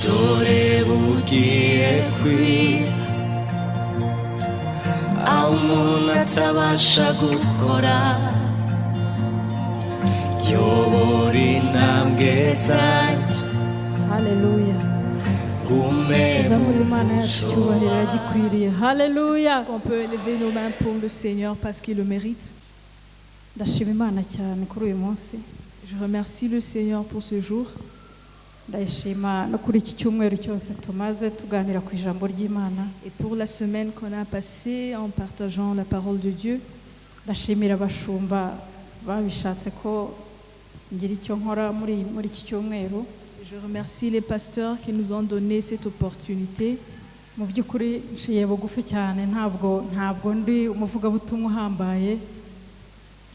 dore bugiye kwira aho umuntu atabasha gukora yobora intambwe zanjye. Haleluya. Zamuri Imana yacu icyubahiro yagikwiriye. Haleluya. Est-ce qu'on peut élever nos mains pour le Seigneur parce qu'il le mérite? Ndashima Imana cyane kuri uyu munsi. Je remercie le Seigneur pour ce jour. Ndashima no kuri iki cyumweru cyose tumaze tuganira ku ijambo ry'Imana. Et pour la semaine qu'on a passée en partageant la parole de Dieu. Ndashimira abashumba babishatse ko ngira icyo nkora muri iki cyumweru. Je remercie les pasteurs qui nous ont donné cette opportunité. Mu by'ukuri nshiye bugufi cyane ntabwo ndi umuvugabutumwa uhambaye.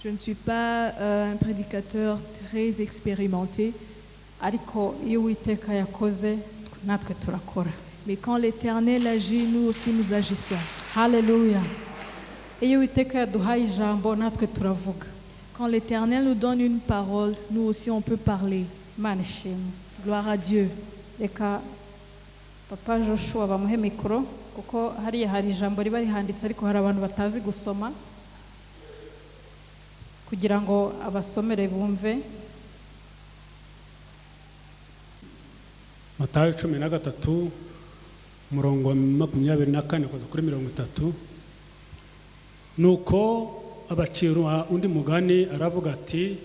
Je ne suis pas un prédicateur très expérimenté. Ariko iyo Uwiteka yakoze natwe turakora. Mais quand l'Éternel agit, nous aussi nous agissons. Haleluya. Iyo Uwiteka yaduhaye ijambo natwe turavuga. Quand l'Éternel nous donne une parole, nous aussi on peut parler. Imana ishimwe. Gloire à Dieu. Reka Papa Joshua bamuhe mikoro kuko hari ijambo riba rihanditse ariko hari abantu batazi gusoma kugira ngo abasomere bumve. Matayo 13 umurongo wa 24 kugeza kuri 30. Nuko abacira undi mugani aravuga ati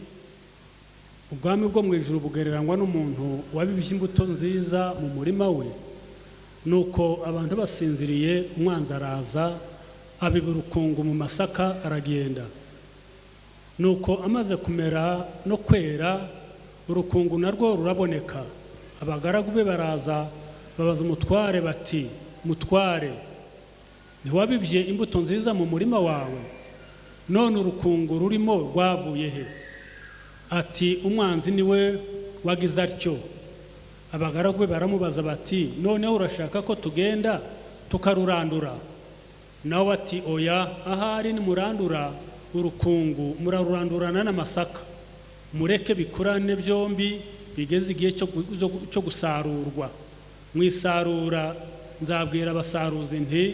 ubwami bwo mu ijuru bugereranywa n'umuntu wabibye imbuto nziza mu murima we. Nuko abantu basinziriye umwanzi araza abiba urukungu mu masaka aragenda. Nuko amaze kumera no kwera urukungu narwo ruraboneka. Abagaragu be baraza babaza umutware bati mutware ntiwabibye imbuto nziza mu murima wawe, none urukungu rurimo rwavuye he? Ati umwanzi niwe wagize atyo. Abagaragu be baramubaza bati noneho urashaka ko tugenda tukarurandura? Nawe ati oya, ahari nimurandura urukungu murarurandurana n'amasaka, mureke bikurane byombi bigeze igihe cyo gusarurwa. Mwisarura nzabwira abasaruzi nti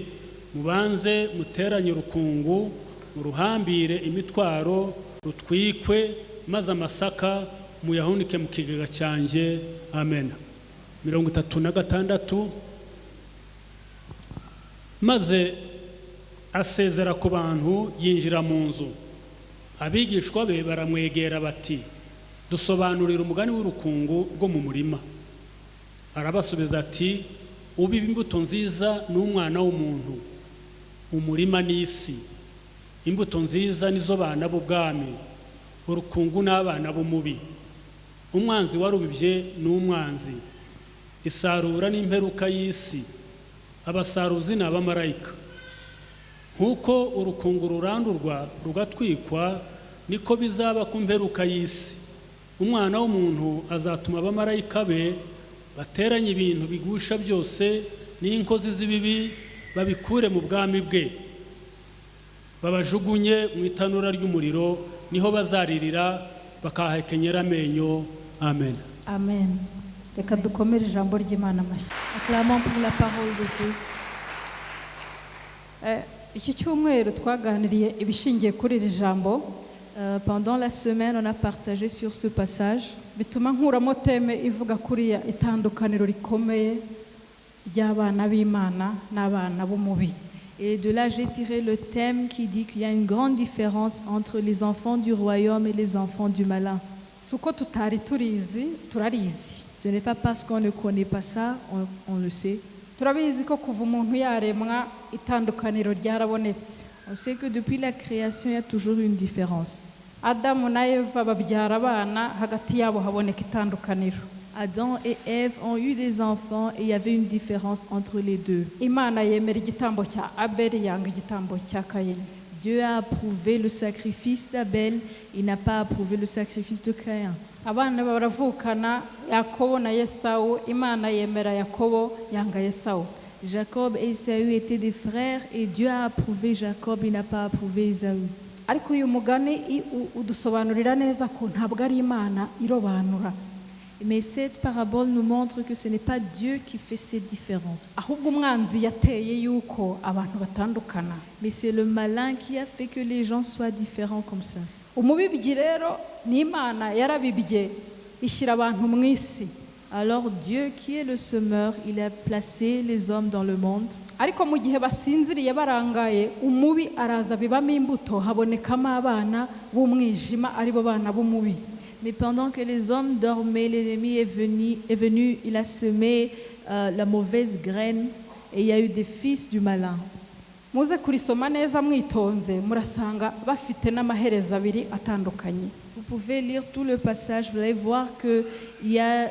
mubanze muteranye urukungu muruhambire imitwaro rutwikwe, maze amasaka muyahunike mu kigega cyanjye. Amen. 36. Maze asezera ku bantu yinjira mu nzu. Abigishwa be baramwegera bati dusobanurira umugani w'urukungu rwo mu murima. Arabasubiza ati ubiba imbuto nziza n'umwana w'umuntu, umurima n'isi. Imbuto nziza nizo bana b'ubwami, urukungu n'abana b'umubi. Umwanzi warubibye n'umwanzi. Isarura n'imperuka y'isi, abasaruzi n'abamarayika. Nkuko urukungu rurandurwa rugatwikwa niko bizaba ku mperuka y'isi. Umwana w'umuntu azatuma abamarayika be bateranye ibintu bigusha byose n'inkozi z'ibibi babikure mu bwami bwe, babajugunye mu itanura ry'umuriro, niho bazaririra bakahakenyera amenyo. Amen. Amen. Reka dukomere ijambo ry'Imana amashyi. Acclamons pour la parole de Dieu. Iki cyumweru twaganiriye ibishingiye kuri iri jambo. Pendant la semaine, on a partagé sur ce passage. Bituma nkuramo teme ivuga kuriya itandukaniro rikomeye ry'abana b'Imana n'abana b'umubi. Et de là, j'ai tiré le thème qui dit qu'il y a une grande différence entre les enfants du royaume et les enfants du malin. Suko tutari turizi turarizi. Ce n'est pas parce qu'on ne connaît pas ça, on le sait. Turabizi ko kuva umuntu yaremwa itandukaniro ryarabonetse. On sait que depuis la création, il y a toujours une différence. Adamu na Eva babyara abana, hagati yabo haboneka itandukaniro. Adam et Ève ont eu des enfants et il y avait une différence entre les deux. Imana yemera igitambo cya Abeli, yanga igitambo cya Kayini. Dieu a approuvé le sacrifice d'Abel, il n'a pas approuvé le sacrifice de Caïn. Abana baravukana, Yakobo na Yesawu, Imana yemera Yakobo, yanga Yesawu. Jacob et Ésaü étaient des frères et Dieu a approuvé Jacob, il n'a pas approuvé Ésaü. Ariko uyu mugani udusobanurira neza ko ntabwo ari Imana irobanura. Mais cette parabole nous montre que ce n'est pas Dieu qui fait cette différence, ahubwo umwanzi yateye yuko abantu batandukana. mais c'est le malin qui a fait que les gens soient différents comme ça. Umubibyi rero ni Imana yarabibye ishyira abantu mu isi. Alors Dieu qui est le semeur, il a placé les hommes dans le monde. Ariko mu gihe basinziriye barangaye, umubi araza bibamo imbuto, habonekamo abana b'umwijima aribo bana b'umubi. Mais pendant que les hommes dormaient, l'ennemi est venu, il a semé la mauvaise graine et il y a eu des fils du malin. Muze kurisoma neza mwitonze, murasanga bafite n'amaherezo abiri atandukanye. Vous pouvez lire tout le passage, vous allez voir qu'il y a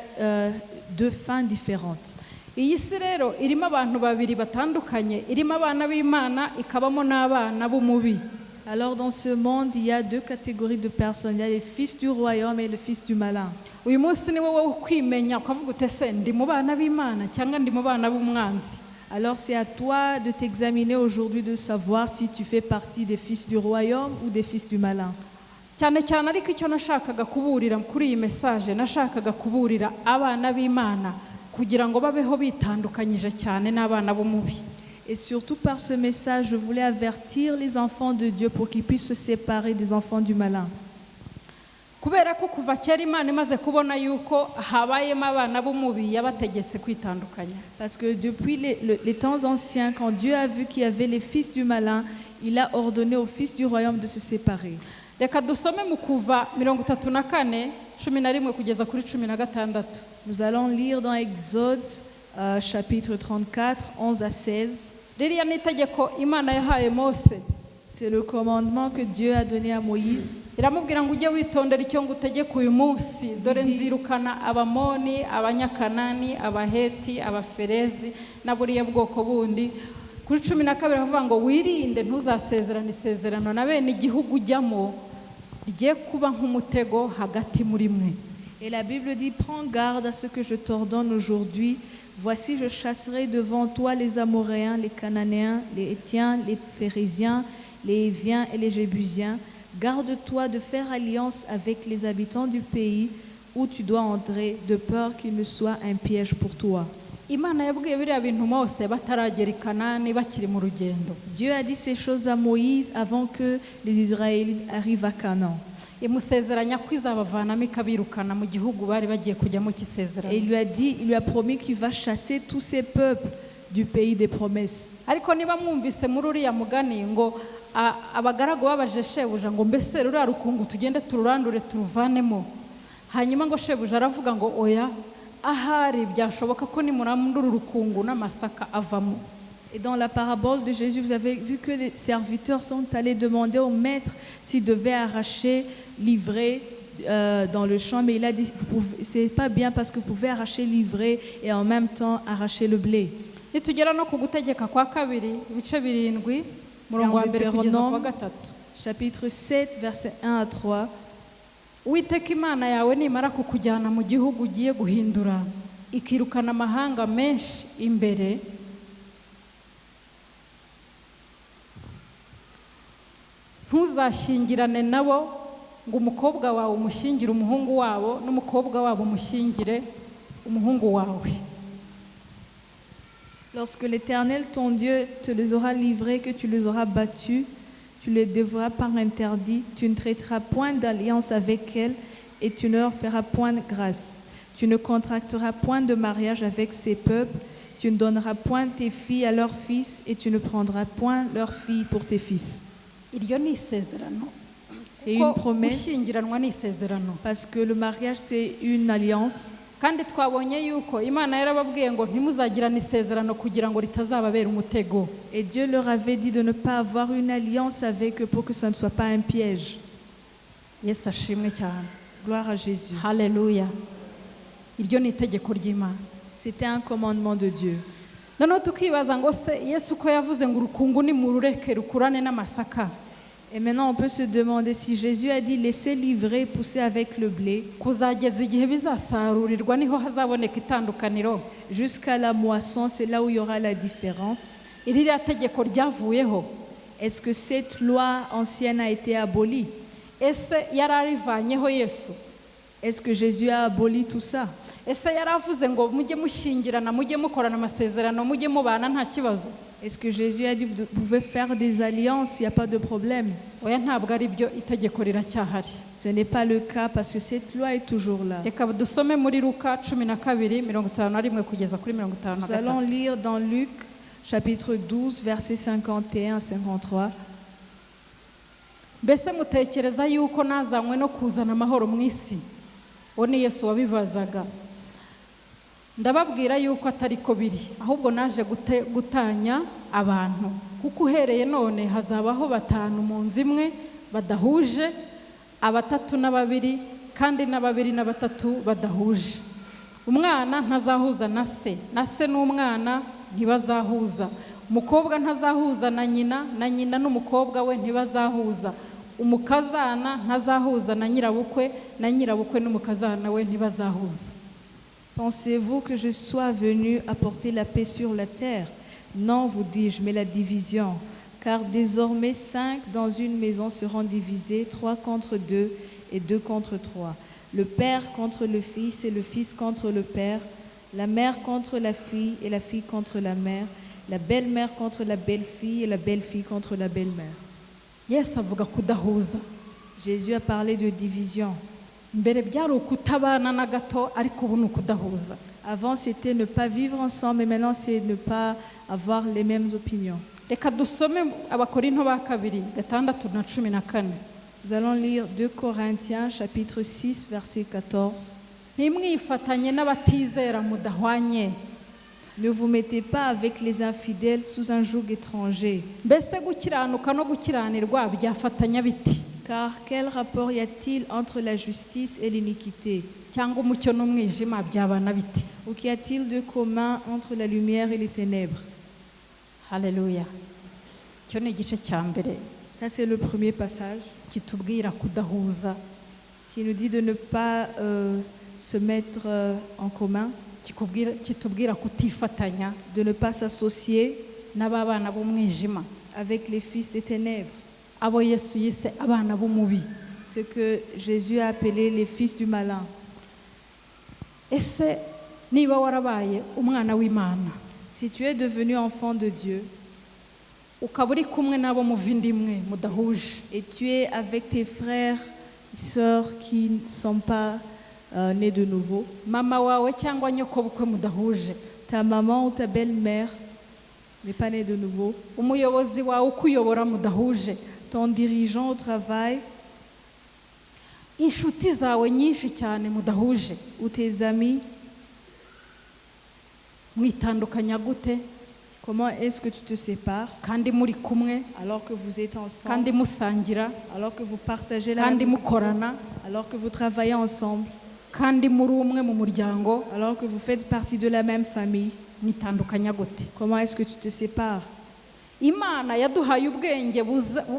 deux fins différentes. Iyi si rero irimo abantu babiri batandukanye, irimo abana b'Imana ikabamo n'abana b'umubi. Alors dans ce monde, il y a deux catégories de personnes. Il y a les fils du royaume et les fils du malin. Uyu munsi ni wowe kwimenya ukavuga utese ndi mu bana b'Imana cyangwa ndi mu bana b'umwanzi. Alors c'est à toi de t'examiner aujourd'hui, de savoir si tu fais partie des fils du royaume ou des fils du malin. Cyane cyane ariko icyo nashakaga kuburira kuri iyi message, nashakaga kuburira abana b'Imana kugira ngo babeho bitandukanyije cyane n'abana b'umubi. Et surtout par ce message, je voulais avertir les enfants de Dieu pour qu'ils puissent se séparer des enfants du malin. Kubera ko kuva kera Imana imaze kubona yuko habayemo abana b'umubi yabategetse kwitandukanya. Parce que depuis les temps anciens, quand Dieu a vu qu'il y avait les fils du malin, il a ordonné aux fils du royaume de se séparer. Reka dusome mu Kuva 34 11 kugeza kuri 16. Nous allons lire dans Exode chapitre 34, 11 à 16. Ririya ni itegeko Imana yahaye Mose. C'est le commandement que Dieu a donné à Moïse. Iramubwira ngo ujye witondera icyo ngutegeka uyu munsi, dore nzirukana Abamoni, Abanyakanani, Abaheti, Abaferezi na buriya bwoko bundi. Kuri 12 havuga ngo wirinde ntuzasezerana isezerano na bene igihugu ujyamo rigiye kuba nk'umutego hagati muri mwe. Et la Bible dit, prends garde à ce que je t'ordonne aujourd'hui. Voici, je chasserai devant toi les Amoréens, les Cananéens, les Hétiens, les Phéréziens, les Héviens et les Jébusiens. Garde-toi de faire alliance avec les habitants du pays où tu dois entrer, de peur qu'il ne soit un piège pour toi. Imana yabwiye biriya bintu Mose bataragera i Kanani bakiri mu rugendo. Dieu a dit ces choses à Moïse avant que les Israélites arrivent à Canaan. Imusezeranya ko izabavanamo ikabirukana mu gihugu bari bagiye kujyamo cy'isezerano. Et il lui a promis qu'il va chasser tous ces peuples du pays des promesses. Ariko niba mwumvise muri uriya mugani ngo abagaragu babaje shebuja ngo mbese ruriya rukungu tugende tururandure turuvanemo, hanyuma ngo shebuja aravuga ngo oya, ahari byashoboka ko nimurandura urukungu n'amasaka avamo. Et dans la parabole de Jésus, vous avez vu que les serviteurs sont allés demander au maître s'il devait arracher l'ivraie dans le champ, mais il a dit c'est pas bien parce que vous pouvez arracher l'ivraie et en même temps arracher le blé. Nitugera no ku gutegeka kwa kabiri ibice 7 murongo wa mbere kugeza kwa gatatu. Chapitre 7 verset 1 à 3. Uwiteka Imana yawe nimara kukujyana mu gihugu ugiye guhindura ikirukana amahanga menshi imbere, ntuzashyingirane nabo ngo umukobwa wawe umushyingire umuhungu wabo n'umukobwa wabo umushyingire umuhungu wawe. Lorsque l'Éternel ton Dieu te les aura livrés, que tu les auras battus, tu les dévoreras par interdit, tu ne traiteras point d'alliance avec elles et tu ne leur feras point de grâce. Tu ne contracteras point de mariage avec ces peuples, tu ne donneras point tes filles à leurs fils et tu ne prendras point leurs filles pour tes fils. C'est une promesse parce que le mariage c'est une alliance. Kandi twabonye yuko Imana yarababwiye ngo ntimuzagirane isezerano kugira ngo ritazababera umutego. Et Dieu leur avait dit de ne pas avoir une alliance avec eux pour que ça ne soit pas un piège. Yesu ashimwe cyane. Gloire à Jésus. Hallelujah. Iryo ni itegeko ry'Imana. C'était un commandement de Dieu. Noneho tukibaza ngo se Yesu ko yavuze ngo urukungu ni murureke rukurane n'amasaka. Et maintenant, on peut se demander si Jésus a dit laissez livrer, pousser avec le blé. Jusqu'à la moisson, c'est là où il y aura la différence. Est-ce que cette loi ancienne a été abolie? Est-ce que Jésus a aboli tout ça? ese yaravuze ngo mujye mushyingirana mujye mukorana amasezerano mujye mubana nta kibazo? Est-ce que Jésus a dit vous pouvez faire des alliances, il n'y a pas de problème? oya ntabwo ari byo, itegeko riracyahari. Ce n'est pas le cas parce que cette loi est toujours là. reka dusome muri Luka 12:51 kugeza kuri Nous allons 53. lire dans Luc chapitre 12 versets 51 à 53. mbese mutekereza yuko nazanywe no kuzana amahoro mu isi? uwo ni Yesu wabibazaga. ndababwira yuko atari ko biri, ahubwo naje gutanya abantu, kuko uhereye none hazabaho 5 mu nzu imwe badahuje, 3 na 2, kandi na 2 na 3 badahuje. umwana ntazahuza na se n'umwana ntibazahuza, umukobwa ntazahuza na nyina n'umukobwa we ntibazahuza, umukazana ntazahuza na nyirabukwe n'umukazana we ntibazahuza. Pensez-vous que je sois venu apporter la paix sur la terre? Non, vous dis-je, mais la division. Car désormais 5 dans une maison seront divisés, 3 contre 2 et 2 contre 3. Le père contre le fils et le fils contre le père, la mère contre la fille et la fille contre la mère, la belle-mère contre la belle-fille et la belle-fille contre la belle-mère. Yesu avuga kudahuza. Jésus a parlé de division. mbere byari ukutabana na gato, ariko ubu ni ukudahuza. Avant, c'était ne pas vivre ensemble, mais maintenant, c'est ne pas avoir les mêmes opinions. reka dusome Abakorinto ba 6:14. Nous allons lire 2 Corinthiens chapitre 6 verset 14. ntimwifatanye n'abatizera mudahwanye. Ne vous mettez pas avec les infidèles sous un joug étranger. mbese gukiranuka no gukiranirwa byafatanya biti? Car quel rapport y a-t-il entre la justice et l'iniquité? cyangwa umucyo n'umwijima byabana biti? Ou qu'y a-t-il de commun entre la lumière et les ténèbres? Haleluya. Icyo ni igice cya mbere Ça, c'est le premier passage kitubwira kudahuza, qui nous dit de ne pas se mettre en commun, kitubwira kutifatanya de ne pas s'associer n'ababana b'umwijima, avec les fils des ténèbres. abo Yesu yise abana b'umubi. Ce que Jésus a appelé les fils du malin. ese niba warabaye umwana w'Imana, Si tu es devenu enfant de Dieu ukaba uri kumwe n'abo muva inda imwe mudahuje, et tu es avec tes frères et sœurs qui ne sont pas nés de nouveau, mama wawe cyangwa nyokobukwe mudahuje, ta maman ou ta belle-mère n'est pas née de nouveau, umuyobozi wawe ukuyobora mudahuje, ton dirigeant au travail inshuti zawe nyinshi cyane mudahuje, ou tes amis, mwitandukanya gute comment est-ce que tu te sépares kandi muri kumwe, alors que vous êtes ensemble, kandi musangira, alors que vous partagez la kandi même, mukorana, alors que vous travaillez ensemble, kandi muri umwe mu muryango, alors que vous faites partie de la même famille? mwitandukanya gute? Comment est-ce que tu te sépares? Imana yaduhaye ubwenge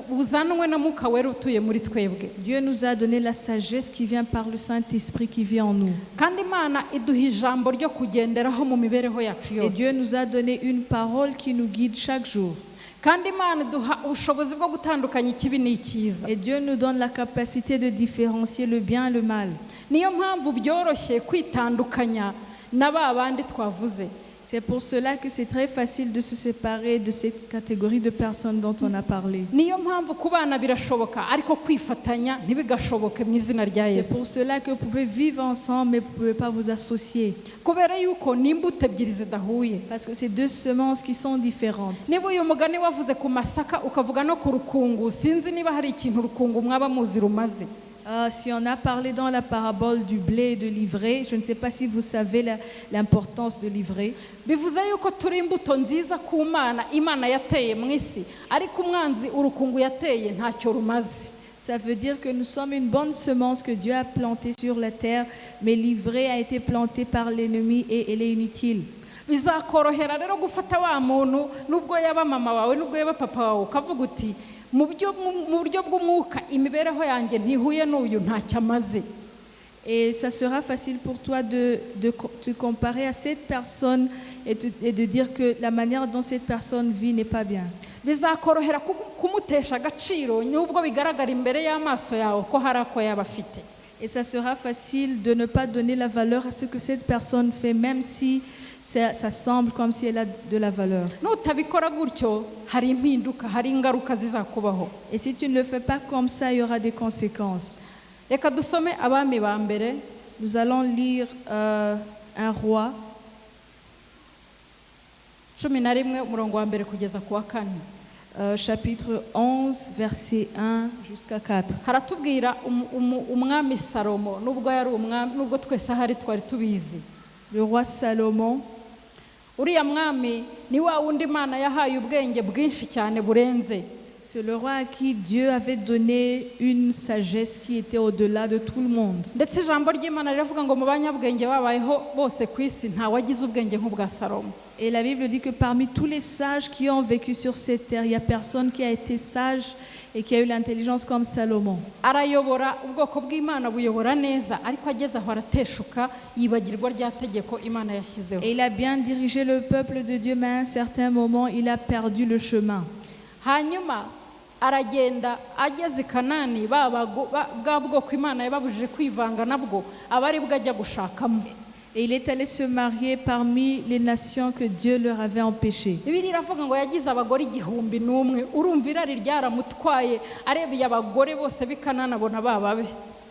buzanwe na Mwuka Wera utuye muri twebwe, Dieu nous a donné la sagesse qui vient par le Saint-Esprit qui vit en nous. kandi Imana iduha ijambo ryo kugenderaho mu mibereho yacu Et Dieu yose, nous a donné une parole qui nous guide chaque jour. kandi Imana iduha ubushobozi bwo gutandukanya ikibi n'icyiza. Et Dieu nous donne la capacité de différencier le bien et le mal. niyo mpamvu byoroshye kwitandukanya na ba bandi twavuze. C'est pour cela que c'est très facile de se séparer de cette catégorie de personnes dont on a parlé. niyo mpamvu kubana birashoboka, ariko kwifatanya ntibigashoboke mu izina rya C'est Yesu. pour cela que vous pouvez vivre ensemble, mais vous ne pouvez pas vous associer. kubera yuko ni imbuto ebyiri zidahuye. Parce que c'est deux semences qui sont différentes. niba uyu mugani wavuze ku masaka ukavuga no ku rukungu, sinzi niba hari ikintu urukungu mwaba muzi rumaze. Si on a parlé dans la parabole du blé et de l'ivraie, je ne sais pas si vous savez l'importance de l'ivraie. bivuze yuko turi imbuto nziza ku Mana, Imana yateye mu isi, ariko umwanzi urukungu yateye ntacyo rumaze. Ça veut dire que nous sommes une bonne semence que Dieu a plantée sur la terre, mais l'ivraie a été plantée par l'ennemi et elle est inutile. bizakorohera rero gufata wa muntu nubwo yaba mama wawe nubwo yaba papa wawe ukavuga uti mu buryo bw'umwuka imibereho yanjye ntihuye n'uyu ntacyo amaze. Et ça sera facile pour toi de te comparer à cette personne et de dire que la manière dont cette personne vit n'est pas bien. bizakorohera kumutesha agaciro nubwo bigaragara imbere y'amaso yawe ko hari ako yaba afite. Et Et ça sera facile de ne pas donner la valeur à ce que cette personne fait, même si ça semble comme si elle a de la valeur. nutabikora gutyo hari impinduka, hari ingaruka zizakubaho. Et si tu ne le fais pas comme ça, il y aura des conséquences. Reka dusome Abami ba mbere Nous allons lire un roi, 11 umurongo wa mbere kugeza ku wa 4. chapitre 11, verset 1 jusqu'à 4. Haratubwira umwami Salomo, nubwo yari umwami, nubwo twese ahari twari tubizi. Le roi Salomon, Uriya mwami ni wa wundi Imana yahaye ubwenge bwinshi cyane burenze. c'est le roi à qui Dieu avait donné une sagesse qui était au-delà de tout le monde. Ndetse ijambo ry'Imana riravuga ngo mu banyabwenge babayeho bose ku isi nta wagize ubwenge nk'ubwa Salomo. Et la Bible dit que parmi tous les sages qui ont vécu sur cette terre, il n'y a personne qui a été sage et qui a eu l'intelligence comme Salomon. Arayobora ubwoko bw'Imana buyobora neza, ariko ageze aho arateshuka yibagirwa rya tegeko Imana yashyizeho. Et il a bien dirigé le peuple de Dieu, mais à un certain moment, il a perdu le chemin. Hanyuma aragenda ageze i Kanani, bwa bwoko Imana yababujije kwivanga nabwo aba ari bwo ajya gushakamo. Et il est allé se marier parmi les nations que Dieu leur avait empêchées. Bibiliya iravuga ngo yagize abagore 1,000. Urumva irari ryaramutwaye, arebeye abagore bose b'i Kanani abona bababe.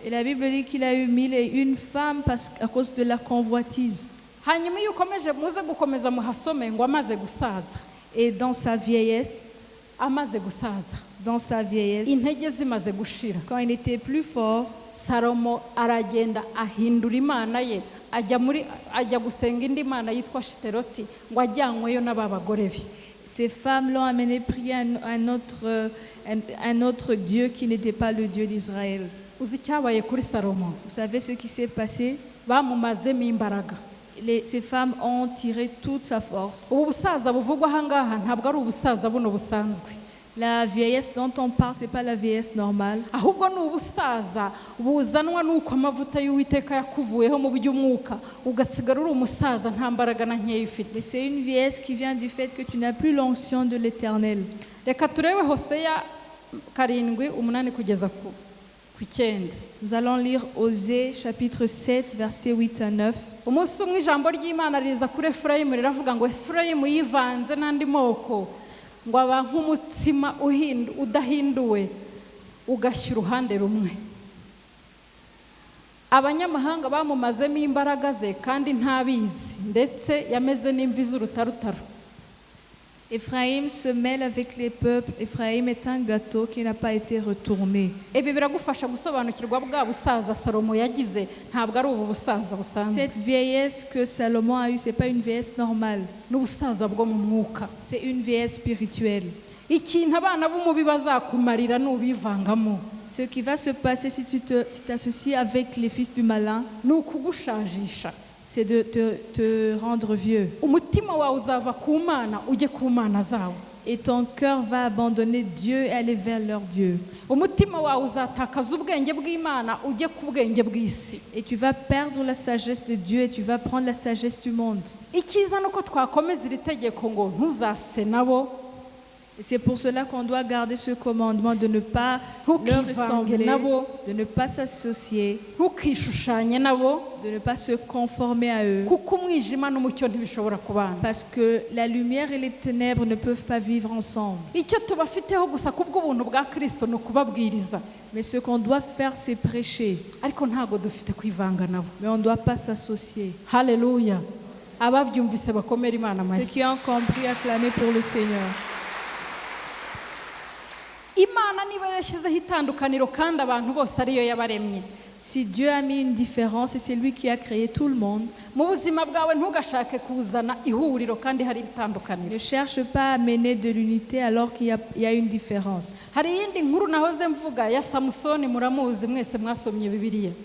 Et la Bible dit qu'il a eu 1001 femmes à cause de la convoitise. Hanyuma iyo ukomeje muze gukomeza muhasome ngo amaze gusaza. Et dans sa vieillesse, intege zimaze gushira, quand il n'était plus fort, Salomo aragenda ahindura imana ye, ajya gusenga indi mana yitwa Shiteroti ngo ajyanyweyo n'aba bagore be. Ces femmes l'ont amené prier un autre Dieu qui n'était pas le Dieu d'Israël. Uzi icyabaye kuri Salomo? Vous savez ce qui s'est passé? Bamumazemo imbaraga. Ces femmes ont tiré toute sa force. Ubu busaza buvugwa aha ngaha ntabwo ari ubusaza buno busanzwe. La vieillesse dont on parle, ce n'est pas la vieillesse normale. Ahubwo ni ubusaza buzanwa nuko amavuta y'Uwiteka yakuvuyeho mu by'umwuka ugasigara uri umusaza nta mbaraga na nkeya ufite. C'est une vieillesse qui vient du fait que tu n'as plus l'onction de l'Éternel. Reka turebe Hoseya 7:8 kugeza ku 9. Nous allons lire Osée chapitre 7 versets 8 à 9. Umunsi umwe ijambo ry'Imana riza kuri Efurayimu riravuga ngo Efurayimu yivanze n'andi moko ngo aba nk'umutsima udahinduwe ugashyira uruhande rumwe. Abanyamahanga bamumazemo imbaraga ze kandi ntabizi, ndetse yameze n'imvi z'urutarutaro. Ephraim se mêle avec les peuples. Ephraim est un gâteau qui n'a pas été retourné. Ibi biragufasha gusobanukirwa bwa busaza Salomo yagize, ntabwo ari ubu busaza busanzwe. Cette vieillesse que Salomon a eue, c'est pas une vieillesse normale. N'ubusaza bwo mu mwuka. C'est une vieillesse spirituelle. Ikintu abana b'umubi bazakumarira n'ubivangamo. Ce qui va se passer si tu t'associes avec les fils du malin, ni ukugushajisha. C'est de te rendre vieux. Umutima wawe uzava ku Mana ujye ku mana zawe. Et ton cœur va abandonner Dieu et aller vers leur Dieu. Umutima wawe uzatakaza ubwenge bw'Imana ujye ku bwenge bw'isi. Et tu vas perdre la sagesse de Dieu et tu vas prendre la sagesse du monde. Icyiza nuko twakomeza iri tegeko ngo ntuzase nabo. Et c'est pour cela qu'on doit garder ce commandement de ne pas leur ressembler, de ne pas s'associer, de ne pas se conformer à eux. Parce que la lumière et les ténèbres ne peuvent pas vivre ensemble. Mais ce qu'on doit faire, c'est prêcher. Mais on ne doit pas s'associer. Alléluia. Ceux qui ont compris, acclamer pour le Seigneur. Si Dieu a mis une différence et c'est lui qui a créé tout le monde, ne cherche pas à mener de l'unité alors qu'il y a une différence.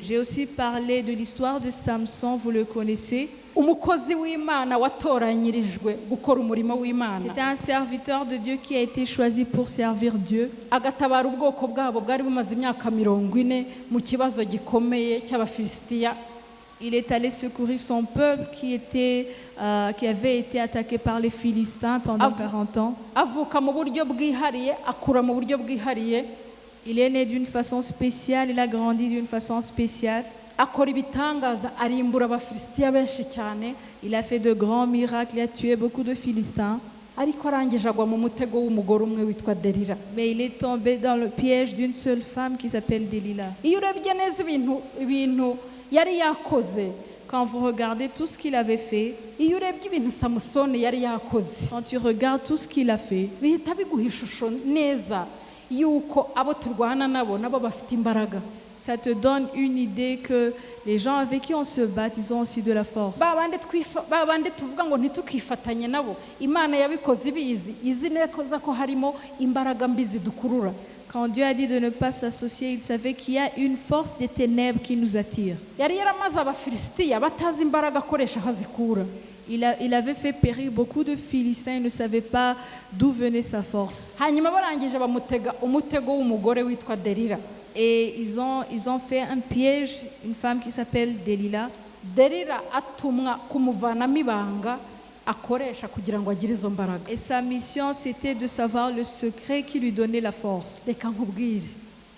J'ai aussi parlé de l'histoire de Samson, vous le connaissez. C'était un serviteur de Dieu qui a été choisi pour servir Dieu. Il est allé secourir son peuple qui avait été attaqué par les Philistins pendant 40 ans. Il est né d'une façon spéciale, il a grandi d'une façon spéciale. akora ibitangaza arimbura abafilisitiya benshi cyane, Il a fait de grands miracles, il a tué beaucoup de Philistins. ariko arangije agwa mu mutego w'umugore umwe witwa Delila. Mais il est tombé dans le piège d'une seule femme qui s'appelle Delilah. Iyo urebye neza ibintu yari yakoze, Quand vous regardez tout ce qu'il avait fait, iyo urebye ibintu Samusoni yari yakoze, quand tu regardes tout ce qu'il a fait, bihita biguha ishusho neza yuko abo turwana nabo bafite imbaraga. ça te donne une idée que les gens avec qui on se bat, ils ont aussi de la force. ba bandi tuvuga ngo ntitukifatanye nabo, Imana yabikoze ibizi, izi neza ko harimo imbaraga mbi zidukurura. Quand Dieu a dit de ne pas s'associer, il savait qu'il y a une force des ténèbres qui nous attire. Yari yaramaze abafilisitiya batazi imbaraga akoresha aho azikura. Il avait fait périr beaucoup de Philistins, ils ne savaient pas d'où venait sa force. Hanyuma barangije bamutega umutego w'umugore witwa Delila. Et ils ont fait un piège, une femme qui s'appelle Delilah. Delila atumwa kumuvanamo ibanga akoresha kugira ngo agire izo mbaraga. Et sa mission, c'était de savoir le secret qui lui donnait la force. Reka nkubwire,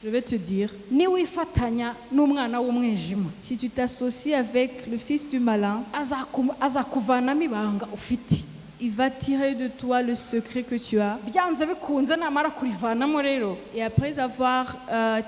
Je vais te dire, niwifatanya n'umwana w'umwijima, si tu t'associes avec le fils du malin, azakuvanamo ibanga ufite. il va tirer de toi le secret que tu as. Byanze bikunze namara kurivanamo rero, Et après avoir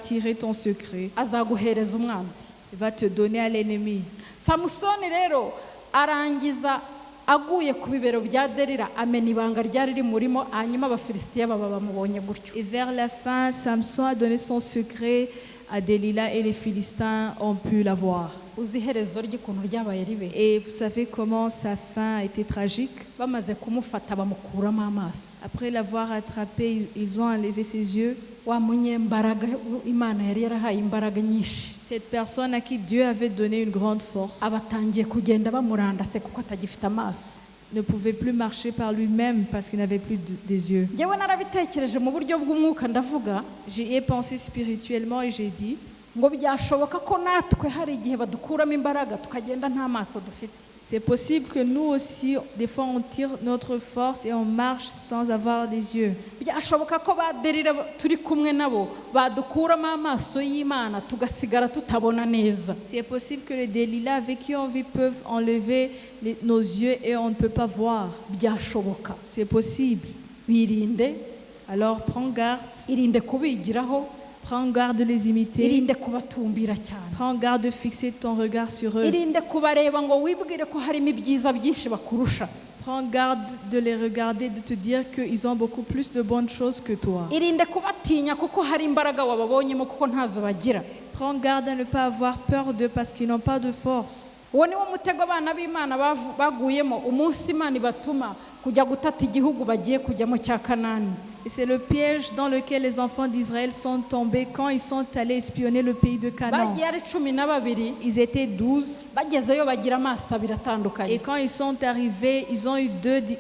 tiré ton secret, azaguhereza umwanzi. il va te donner à l'ennemi. Samusoni rero arangiza aguye ku bibero bya Delila, amena ibanga ryari rimurimo, hanyuma abafilisitiya baba bamubonye gutyo. Et vers la fin, Samson a donné son secret à Delilah et les Philistins ont pu la voir. Uzi iherezo ry'ikuntu ryabaye ribe. Et vous savez comment sa fin a été tragique? Bamaze kumufata bamukuramo amaso. Après l'avoir attrapé, ils ont enlevé ses yeux. Wa munyembaraga Imana yari yarahaye imbaraga nyinshi, Cette personne à qui Dieu avait donné une grande force abatangiye kugenda bamurandase kuko atagifite amaso. ne pouvait plus marcher par lui-même parce qu'il n'avait plus des yeux. Njyewe narabitekereje mu buryo bw'umwuka ndavuga J'y ai pensé spirituellement et j'ai dit, ngo byashoboka ko natwe hari igihe badukuramo imbaraga tukagenda nta maso dufite. c'est possible que nous aussi, des fois, on tire notre force et on marche sans avoir des yeux. Byashoboka ko ba Delila turi kumwe nabo badukuramo amaso y'Imana tugasigara tutabona neza. C'est possible que les Delilah avec qui on vit peuvent enlever nos yeux et on ne peut pas voir. Byashoboka. C'est possible. Birinde, Alors prends garde, irinde kubigiraho, prends garde de les imiter, irinde kubatumbira cyane. prends garde de fixer ton regard sur eux, Irinde kubareba ngo wibwire ko harimo ibyiza byinshi bakurusha. prends garde de les regarder, de te dire qu'ils ont beaucoup plus de bonnes choses que toi. Irinde kubatinya kuko hari imbaraga wababonyemo kuko ntazo bagira. Prends garde à ne pas avoir peur d'eux parce qu'ils n'ont pas de force. Uwo ni wo mutego abana b'Imana baguyemo umunsi Imana ibatuma kujya gutata igihugu bagiye kujyamo cya Kanani. Et c'est le piège dans lequel les enfants d'Israël sont tombés quand ils sont allés espionner le pays de Canaan. Bagiye ari 12, Ils étaient 12 bagezeyo bagira amaso abiri atandukanye. et quand ils sont arrivés, ils ont eu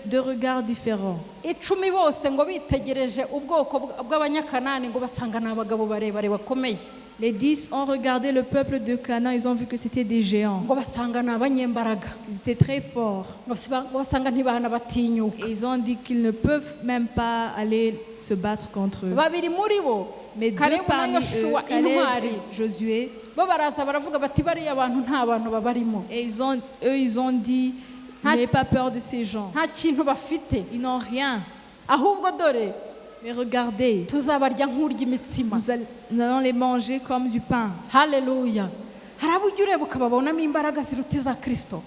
deux regards différents. 10 bose ngo bitegereje ubwoko bw'abanyakanani ngo basanga ni abagabo barebare bakomeye. Les 10 ont regardé le peuple de Canaan, ils ont vu que c'était des géants. Ngo basanga ni abanyembaraga. Ils étaient très forts. Ngo basanga ntibana batinyuka. Et ils ont dit qu'ils ne peuvent même pas aller se battre contre eux. Babiri muri bo, Mais deux Kalebu na parmi eux, Yoshua Caleb intwari, et Josué, bo baraza baravuga bati bariya bantu nta bantu babarimo. et ils ont dit, n'ayez pas peur de ces gens. Nta kintu bafite. Ils n'ont rien. Ahubwo dore Mais regardez, tuzabarya nk'urya imitsima. nous allons les manger comme du pain. Haleluya. Hari abo ujya ureba ukababonamo imbaraga ziruta iza Kristo.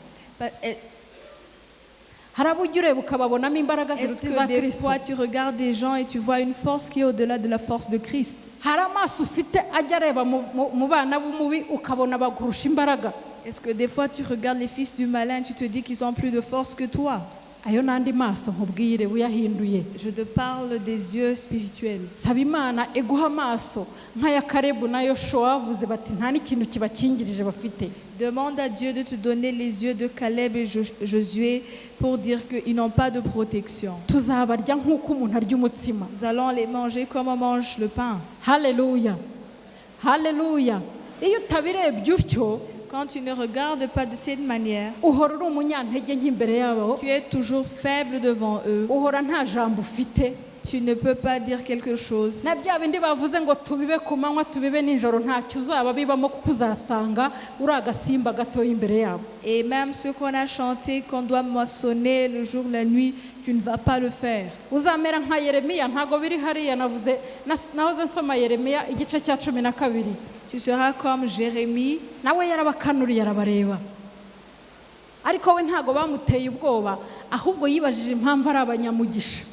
Hari abo ujya ureba ukababonamo imbaraga Est-ce ziruta iza que des Kristo. fois tu regardes des gens et tu vois une force qui est au-delà de la force de Christ? Hari amaso ufite ajya areba mu bana b'umubi ukabona bagurusha imbaraga. Est-ce que des fois tu regardes les fils du malin et tu te dis qu'ils ont plus de force que toi? Ayo n'andi maso nkubwire uyahinduye. Je te parle des yeux spirituels. Saba Imana iguha amaso nk'aya Kalebu na Yoshua bavuze bati nta n'ikintu kibakingirije bafite. Demande à Dieu de te donner les yeux de Caleb et Josué pour dire qu'ils n'ont pas de protection. Tuzabarya nk'uko umuntu arya umutsima. Nous allons les manger comme on mange le pain. Haleluya. Haleluya. Iyo utabirebye utyo, Quand tu ne regardes pas de cette manière, uhora uri umunyantege nk'imbere yabo, tu es toujours faible devant eux. uhora nta jambo ufite, tu ne peux pas dire quelque chose. na bya bindi bavuze ngo tubibe ku manywa tubibe nijoro ntacyo uzaba bibamo kuko uzasanga uri agasimba gatoya imbere yabo. Et même ce qu'on a chanté, qu'on doit moissonner le jour, la nuit, tu ne vas pas le faire. Uzamera nka Yeremiya, ntago biri hariya nahoze nsoma Yeremiya igice cya 12. Tu seras comme Jérémie. Nawe yarabakanuriye arabareba, ariko we ntago bamuteye ubwoba, ahubwo yibajije impamvu ari abanyamugisha.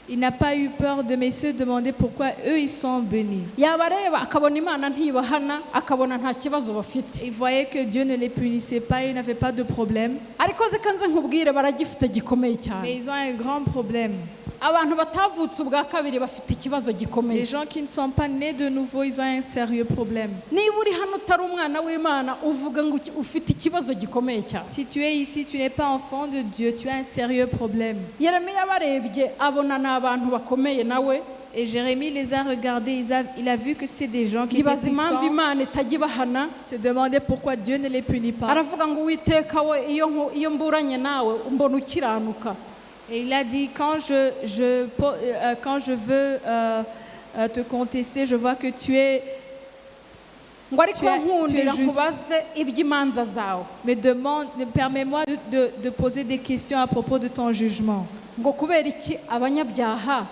Il n'a pas eu peur de messieurs demander pourquoi eux ils sont bénis. Yabareba akabona Imana ntibahana, akabona nta kibazo bafite. Il voyait que Dieu ne les punissait pas, ils n'avaient pas de problème. Ariko zikanze nkubwire baragifite gikomeye Mais cyane. ils ont un grand problème. Abantu batavutse ubwa kabiri bafite ikibazo Les gikomeye. gens qui ne sont pas nés de nouveau, ils ont un sérieux problème. Niba uri hano utari umwana w'Imana uvuga ngo ufite ikibazo gikomeye cyane. Si tu es ici, tu n'es pas enfant de Dieu, tu as un sérieux problème. Yeremiya barebye abona n'abantu bakomeye nawe, Et Jérémie les a regardés, il a vu que c'était des gens qui étaient yibaza impamvu puissants, Imana itajya ibahana. se demandait pourquoi Dieu ne les punit pas. Aravuga ngo Uwiteka we iyo mburanye nawe mbona ukiranuka. Et il a dit, quand je veux te contester, je vois que tu es... Ngo ariko Tu es nkundira juste. nkubaze iby'imanza zawe. Permets-moi de poser des questions à propos de ton jugement. Ngo kubera iki abanyabyaha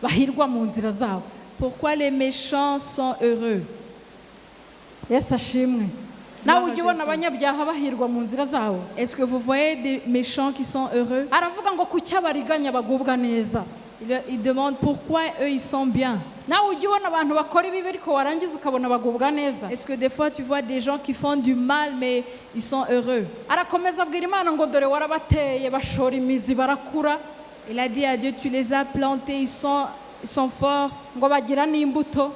bahirwa mu nzira zabo. Pourquoi les méchants sont heureux? Yesu ashimwe. Nawe Gloire à ujya ubona Jésus. abanyabyaha bahirwa mu nzira zabo. Est-ce que vous voyez des méchants qui sont heureux? Aravuga ngo kuki abariganya bagubwa neza. Il demande pourquoi eux ils sont bien. Nawe ujya ubona abantu bakora ibibi ariko warangiza ukabona bagubwa neza. Est-ce que des fois tu vois des gens qui font du mal mais ils sont heureux? Arakomeza abwira Imana ngo dore warabateye bashora imizi barakura, Il a dit à Dieu, tu les as plantés, ils sont forts, ngo bagira n'imbuto,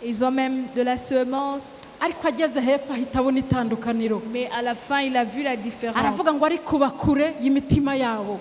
ils ont même de la semence. ariko ageze hepfo ahita abona itandukaniro. Mais à la fin, il a vu la différence. Aravuga ngo ariko bakure y'imitima yabo.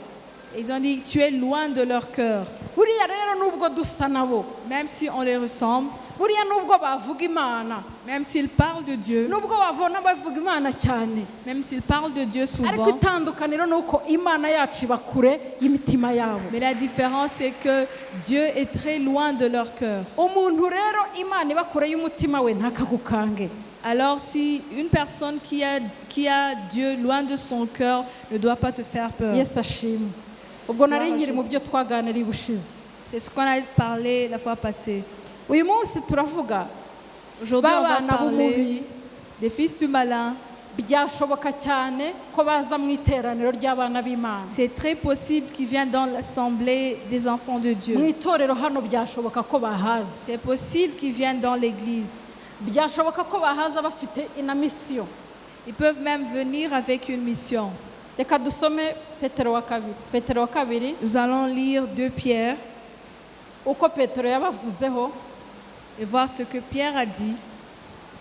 Ils ont dit, tu es loin de leur cœur. Buriya rero nubwo dusa nabo, Même si on les ressemble, buriya nubwo bavuga Imana, même s'ils parlent de Dieu, nubwo bavona bavuga Imana cyane, même s'ils parlent de Dieu ariko souvent, itandukaniro nuko Imana yacu ibakure y'imitima yabo. mais la différence c'est que Dieu est très loin de leur cœur. Umuntu rero Imana ibakure y'umutima we ntakagukange. Alors si une personne qui a Dieu loin de son cœur ne doit pas te faire peur. Yesu ashimwe. Ubwo nari nkiri mu byo twaganiriye ubushize. C'est ce qu'on a parlé la fois passée. Uyu munsi turavuga Aujourd'hui, on va babana b'umubi parler des fils du malin. byashoboka cyane ko baza mu iteraniro ry'abana b'Imana. C'est très possible qu'ils viennent dans l'assemblée des enfants de Mu Dieu. itorero hano byashoboka ko bahaza. C'est possible qu'ils viennent dans l'église. Byashoboka ko bahaza bafite ina mission. Ils peuvent même venir avec une mission. Reka dusome Petero wa kabiri Nous allons lire 2 Pierre uko Petero yabavuzeho, et voir ce que Pierre a dit.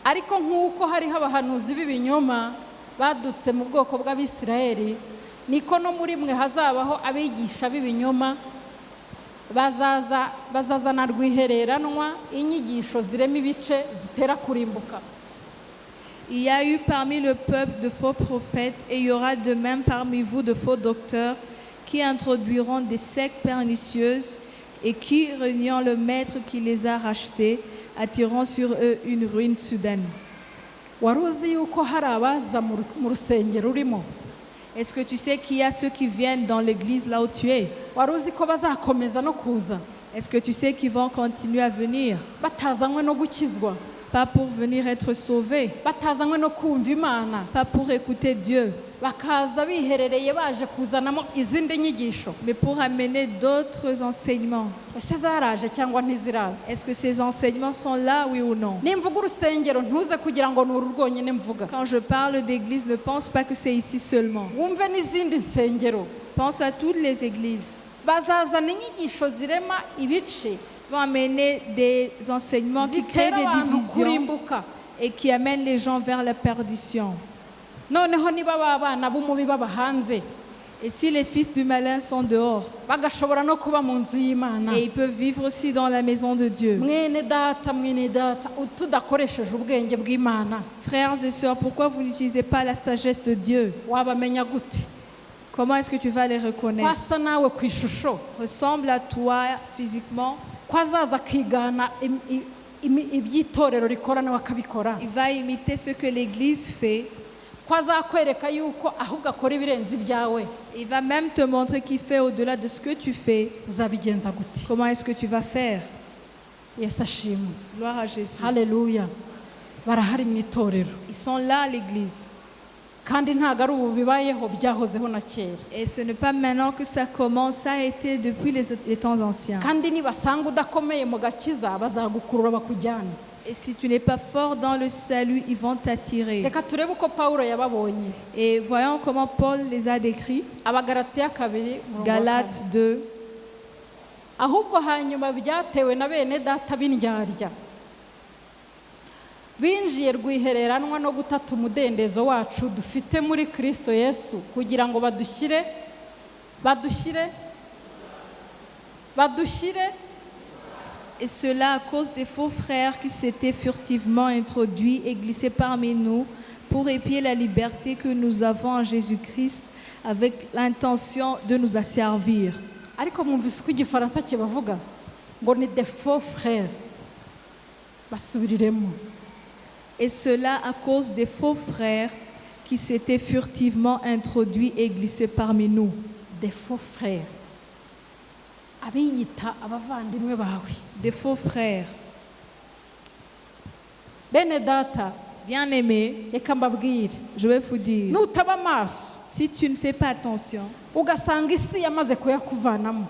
ariko nk'uko hariho abahanuzi b'ibinyoma badutse mu bwoko bw'Abisirayeli, niko no muri mwe hazabaho abigisha b'ibinyoma bazazana rwihereranwa inyigisho zirema ibice zitera kurimbuka. Il y a eu parmi le peuple de faux prophètes et il y aura de même parmi vous de faux docteurs qui introduiront des sectes pernicieuses et qui, reniant le maître qui les a rachetés, attireront sur eux une ruine soudaine. Wari uzi yuko hari abaza mu rusengero urimo? Est-ce que tu sais qu'il y a ceux qui viennent dans l'église là où tu es? Wari uzi ko bazakomeza no kuza Est-ce que tu sais qu'ils vont continuer à venir? batazanywe no gukizwa, Pas pour venir être sauvés, batazanywe no kumva Imana, pas pour écouter Dieu, bakaza biherereye baje kuzanamo izindi nyigisho? mais pour amener d'autres enseignements. Ese zaraje cyangwa ntiziraza? Est-ce que ces enseignements sont là, oui ou non? Nimvuga urusengero ntuze kugira ngo ni uru rwonyine mvuga, Quand je parle d'église, ne pense pas que c'est ici seulement. wumve n'izindi nsengero. Pense à toutes les églises. Bazazana inyigisho zirema ibice Vont amener des enseignements qui créent zitera des abantu divisions kurimbuka. et qui amènent les gens vers la perdition. Noneho niba babana b'umubi baba hanze, Et si les fils du malin sont dehors, bagashobora no kuba mu nzu y'Imana, et ils peuvent vivre aussi dans la maison de Dieu. mwene data tudakoresheje ubwenge bw'Imana, Frères et sœurs, pourquoi vous n'utilisez pas la sagesse de Dieu? wabamenya gute? Comment est-ce que tu vas les ko reconnaître? asa nawe ku ishusho, Ressemble à toi physiquement. ko azaza akigana iby'itorero rikora nawe akabikora, Il va imiter ce que l'Église fait. ko azakwereka yuko ahubwo akora ibirenze ibyawe. Il va même te montrer qu'il fait au-delà de ce que tu fais. Uzabigenza gute? Comment est-ce que tu vas faire? Yesu ashimwe. Gloire à Jésus. Haleluya. Barahari mu itorero, Ils sont là à l'Église. kandi ntabwo ari ubu bibayeho, byahozeho na kera. Et ce n'est pas maintenant que ça commence, ça a été depuis les temps anciens. Kandi nibasanga udakomeye mu gakiza bazagukurura bakujyana. Et si tu n'es pas fort dans le salut, ils vont t'attirer. Reka turebe uko Pawulo yababonye. Et voyons comment Paul les a décrits. Abagalatiya 2 umurongo wa 4. Galates 2. Ahubwo hanyuma byatewe na bene data b'indyarya, binjiye rwihereranwa no gutata umudendezo wacu dufite muri Kristo Yesu, kugira ngo badushyire Et cela à cause des faux frères qui s'étaient furtivement introduits et glissés parmi nous pour épier la liberté que nous avons en Jésus-Christ avec l'intention de nous asservir. ariko mwumvise uko igifaransa kibavuga ngo ni de faux frères. Basubiriremo. Et cela à cause des faux frères qui s'étaient furtivement introduits et glissés parmi nous. De faux frères, abiyita abavandimwe bawe. Des faux frères. Bene data, Bien-aimés, reka mbabwire, je vais vous dire, nutaba maso si tu ne fais pas attention, ugasanga isi yamaze kuyakuvanamo,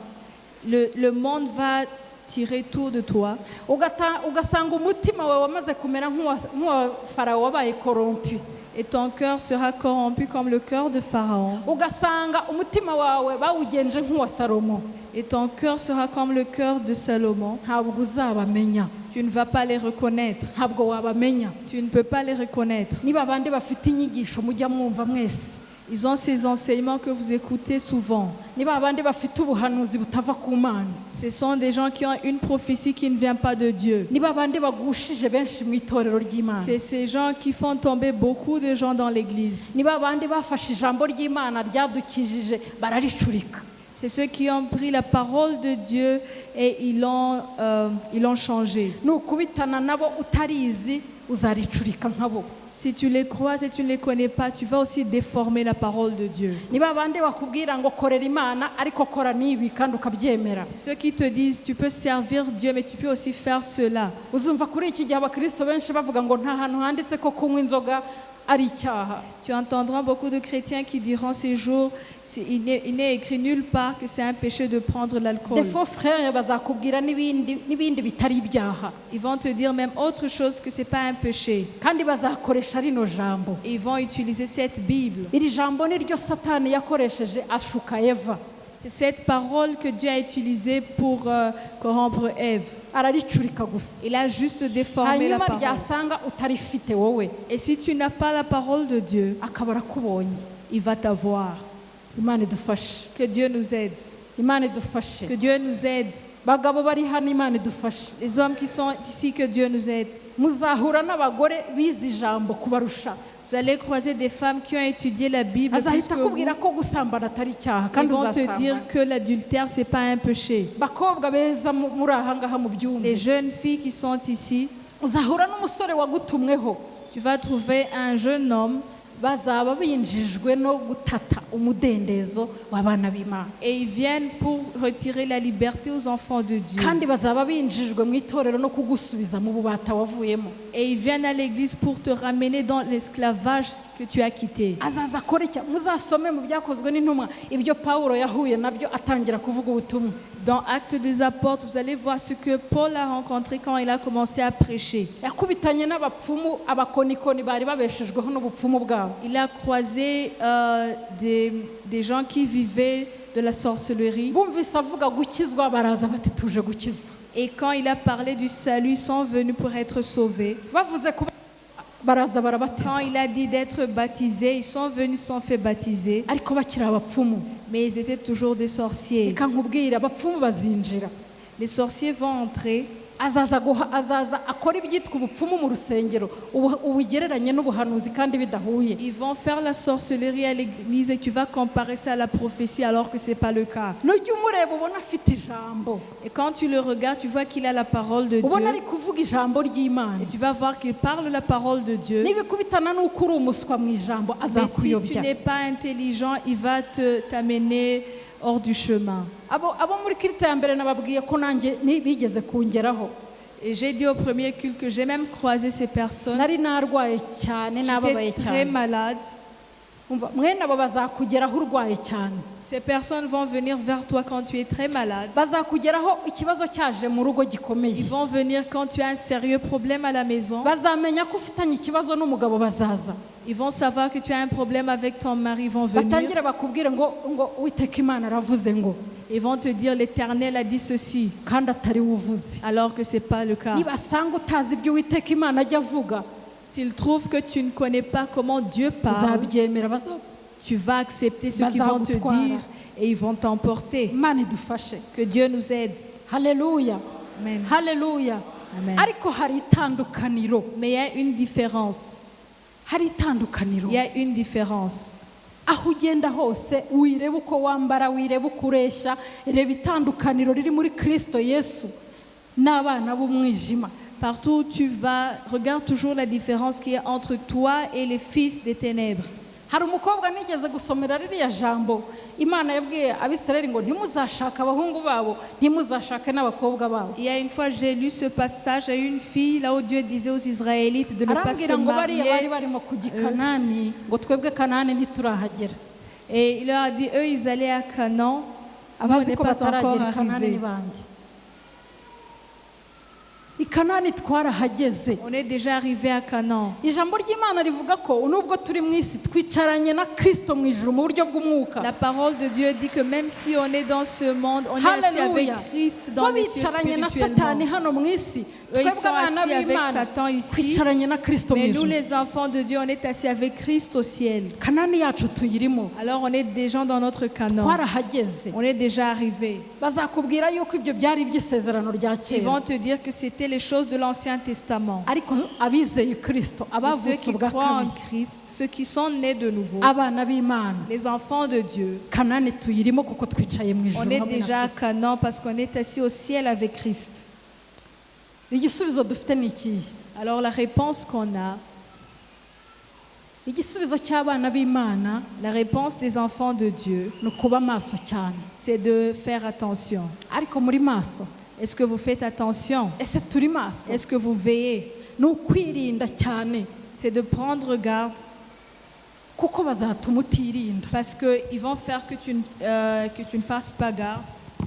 le monde va tirer tout de toi. ugasanga umutima wawe wamaze kumera nk'uwa Farawo wabaye korompi, Et ton cœur sera corrompu comme le cœur de Pharaon. ugasanga umutima wawe bawugenje nk'uwa Salomo. Et ton cœur sera comme le cœur de Salomon. Ntabwo uzabamenya, Tu ne vas pas les reconnaître. ntabwo wabamenya. Tu ne peux pas les reconnaître. Niba abandi bafite inyigisho mujya mwumva mwese, Ils ont ces enseignements que vous écoutez souvent. niba abandi bafite ubuhanuzi butava ku Mana, Ce sont des gens qui ont une prophétie qui ne vient pas de Dieu. niba abandi bagushije benshi mu itorero ry'Imana, C'est ces gens qui font tomber beaucoup de gens dans l'église. niba abandi bafashe ijambo ry'Imana ryadukijije bararicurika, C'est ceux qui ont pris la parole de Dieu et ils l'ont changé. nukubitana nabo utarizi uzaricurika nkabo. Si tu les croises et tu ne les connais pas, tu vas aussi déformer la parole de Dieu. Niba abandi bakubwira ngo korera Imana ariko kora n'ibi kandi ukabyemera, C'est ceux qui te disent tu peux servir Dieu mais tu peux aussi faire cela. uzumva kuri iki gihe abakristo benshi bavuga ngo nta hantu handitse ko kunywa inzoga ari icyaha. Tu entendras beaucoup de chrétiens qui diront ces jours, il n'est écrit nulle part que c'est un péché de prendre l'alcool. De faux frères bazakubwira n'ibindi bitari ibyaha, Ils vont te dire même autre chose que ce n'est pas un péché. kandi bazakoresha rino jambo. Et ils vont utiliser cette Bible. Iri jambo ni ryo Satani yakoresheje ashuka Eva, C'est cette parole que Dieu a utilisée pour corrompre Ève. araricurika gusa. Il a juste déformé la Hanyuma parole. ryasanga utarifite wowe, Et si tu n'as pas la parole de Dieu, akaba arakubonye. il va t'avoir. Imana idufashe, Que Dieu nous aide. Imana idufashe. Que Dieu nous aide. Bagabo bari hano, Imana idufashe. Les hommes qui sont ici, que Dieu nous aide. Muzahura n'abagore bize ijambo kubarusha, Vous allez croiser des femmes qui ont étudié la Bible plus azahita que vous. akubwira ko gusambana atari icyaha Ils kandi vont te dire uzasambana. que l'adultère, ce n'est pas un péché. Bakobwa beza muri aha ngaha mu byumba, Les jeunes filles qui sont ici, uzahura n'umusore wagutumweho, tu vas trouver un jeune homme bazaba binjijwe no gutata umudendezo w'abana b'Imana, et ils viennent pour retirer la liberté aux enfants de Dieu. kandi bazaba binjijwe mu itorero no kugusubiza mu bubata wavuyemo. Et ils viennent à l'église pour te ramener dans l'esclavage que tu as quitté. Azaza akora icyo, muzasome mu byakozwe n'intumwa ibyo Pawulo yahuye nabyo atangira kuvuga ubutumwa. Dans Actes des Apôtres, vous allez voir ce que Paul a rencontré quand il a commencé à prêcher. Yakubitanye n'abapfumu, abakonikoni bari babeshejweho n'ubupfumu bwabo. Il a croisé des gens qui vivaient de la sorcellerie. Bumvise avuga gukizwa baraza bati tuje gukizwa. Et quand il a parlé du salut, ils sont venus pour être sauvés. Bavuze kuba baraza barabatizwa, Quand il a dit d'être baptisés, ils sont venus, ils sont fait baptiser. ariko bakiri abapfumu. Mais ils étaient toujours des sorciers. Reka nkubwire, abapfumu bazinjira, Les sorciers vont entrer, azaza akora ibyitwa ubupfumu mu rusengero ubugereranye n'ubuhanuzi kandi bidahuye. Ils vont faire la sorcellerie à l'église et tu vas comparer ça à la prophétie alors que c'est pas le cas. Nujya umureba ubona afite ijambo, Et quand tu le regardes, tu vois qu'il a la parole de ubona Dieu. ari kuvuga ijambo ry'Imana. Et tu vas voir qu'il parle la parole de Dieu. Nibikubitana n'uko uri umuswa mu ijambo Mais si tu azakuyobya. n'es pas intelligent, il va t'amener hors du chemin. abo muri kirite ya mbere nababwiye ko nanjye bigeze kungeraho. Et j'ai dit au premier culte que j'ai même croisé ces personnes. Nari narwaye cyane, nababaye J'étais très cyane. malade. Mwene abo bazakugeraho urwaye cyane. Ces personnes vont venir vers toi quand tu es très malade. Bazakugeraho ikibazo cyaje mu rugo gikomeye. Ils vont venir quand tu as un sérieux problème à la maison. Bazamenya ko ufitanye ikibazo n'umugabo bazaza. Ils vont savoir que tu as un problème avec ton mari. Ils vont venir. Batangira bakubwire ngo Uwiteka Imana aravuze ngo. Ils vont te dire l'Éternel a dit ceci. Kandi atari wuvuze. Alors que ce n'est pas le cas. Nibasanga utazi ibyo Uwiteka Imana ajya avuga. S'ils trouvent que tu ne connais pas comment Dieu parle, Uzabyemera tu vas accepter ce qu'ils vont te dire et ils vont t'emporter. Imana idufashe. Que Dieu nous aide. Haleluya. Amen. Haleluya. Amen. Ariko hari itandukaniro. Mais il y a une différence. Hari itandukaniro. Il y a une différence. Aho ugenda hose wireba uko wambara, wireba uko ureshya, reba itandukaniro riri muri Kristo Yesu n'abana b'umwijima. Partout où tu vas, regarde toujours la différence qu'il y a entre toi et les fils des ténèbres. Hari umukobwa nigeze gusomera ririya jambo Imana yabwiye Abisirayeli ngo ntimuzashaka abahungu babo, ntimuzashake n'abakobwa babo. Il y a une fois, j'ai lu ce passage à une fille, là où Dieu disait aux Israélites de ne pas se Arambwira ngo bariya bari marier. barimo kujya i Kanani ngo twebwe Kanani ntiturahagera. Et il leur a dit, eux, ils allaient à Canaan. Nous, on Abazi n'est ko pas encore bataragera i Kanani arrivés. ni bande. I Kanani twarahageze. On est déjà arrivé à Canaan. Ijambo ry'Imana rivuga ko nubwo turi mu isi twicaranye na Kristo mu ijuru mu buryo bw'umwuka. La parole de Dieu dit que même si on est dans ce monde, on est assis avec Haleluya. Christ dans les cieux Bicaranye na spirituellement. Satani hano mu isi. Eux, ils Twebwe sont abana assis avec b'Imana Satan ici. twicaranye na Kristo mu Mais nous, ijuru. les enfants de Dieu, on est assis avec Christ au ciel. Kanani yacu tuyirimo. Alors on est des gens dans notre Canaan. Twarahageze. On est déjà arrivés. Bazakubwira yuko ibyo byari iby'isezerano rya Ils vont kera. te dire que c'était les choses de l'Ancien Testament. Ariko abizeye Kristo, Et ceux abavutse qui ubwa croient en kabiri, Christ, ceux qui sont nés de nouveau, abana b'Imana, les enfants de Dieu, Kanani tuyirimo kuko twicaye mu ijuru on est hamwe na déjà à Kristo. Canaan parce qu'on est assis au ciel avec Christ. Igisubizo dufite ni ikihe? Alors la réponse qu'on a, Igisubizo cy'abana b'Imana la réponse des enfants de Dieu, ni ukuba maso cyane. c'est de faire attention. Ariko muri maso, Est-ce que vous faites attention? ese turi maso? Est-ce que vous veillez? Ni ukwirinda cyane C'est de prendre garde kuko bazatuma utirinda. parce qu'ils vont faire que tu ne fasses pas garde.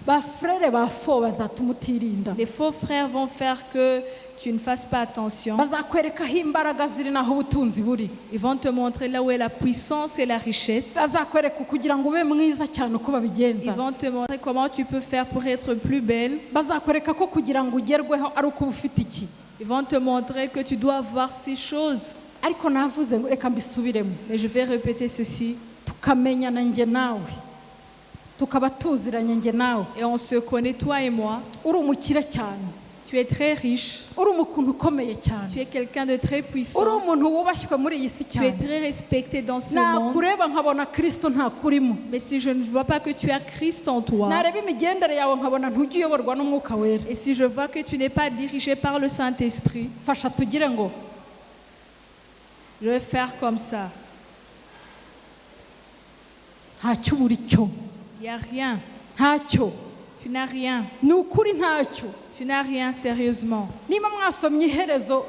Ba frere ba fo bazatuma utirinda. Les faux frères vont faire que tu ne fasses pas attention. Bazakwereka aho imbaraga ziri n'aho ubutunzi buri. Ils vont te montrer là où est la puissance et la richesse. Bazakwereka kugira ngo ube mwiza cyane uko Ils babigenza. vont te montrer comment tu peux faire pour être plus belle. Bazakwereka ko kugira ngo ugerweho ari uko uba ufite iki. Ils vont te montrer que tu dois avoir ces choses. Ariko navuze ngo reka mbisubiremo. Mais je vais répéter ceci. Tukamenyana njye nawe. Tukaba tuziranye njye nawe. Et on se connaît, toi et moi. Uri umukire cyane. Tu es très riche. Uri umukuntu ukomeye cyane. Tu es quelqu'un de très Uri puissant. umuntu wubashywe muri iyi si Tu es cyane. très respecté dans ce monde. Nakureba nkabona Kristo ntakurimo. Mais si je ne vois pas que tu as Christ en toi, Nareba imigendere yawe nkabona ntujya uyoborwa n'umwuka wera. et si je vois que tu n'es pas dirigé par le Saint-Esprit, Fasha tugire ngo je vais faire comme ça. ntacyo ubura icyo. Il n'y a rien. Ntacyo. Tu n'as rien. Ni ukuri ntacyo. Tu n'as rien sérieusement. Niba mwasomye iherezo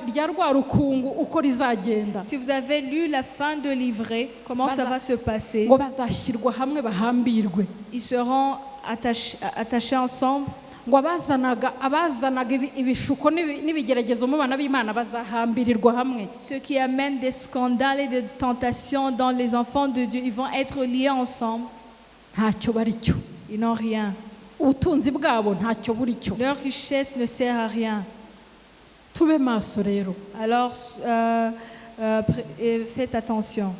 rya rwa rukungu uko rizagenda. Si vous avez lu la fin de livret, comment ça va se passer? Ngo bazashyirwa hamwe bahambirwe. Ils seront attachés ensemble. Ngo abazanaga ibishuko n'ibigeragezo mu bana b'Imana bazahambirirwa hamwe. Ceux qui amènent des scandales et des tentations dans les enfants de Dieu, ils vont être liés ensemble. Ntacyo bari cyo. Ils n'ont rien. Ubutunzi bwabo ntacyo buri cyo. Leur richesse ne sert à rien. Tube maso rero. Alors, faites attention.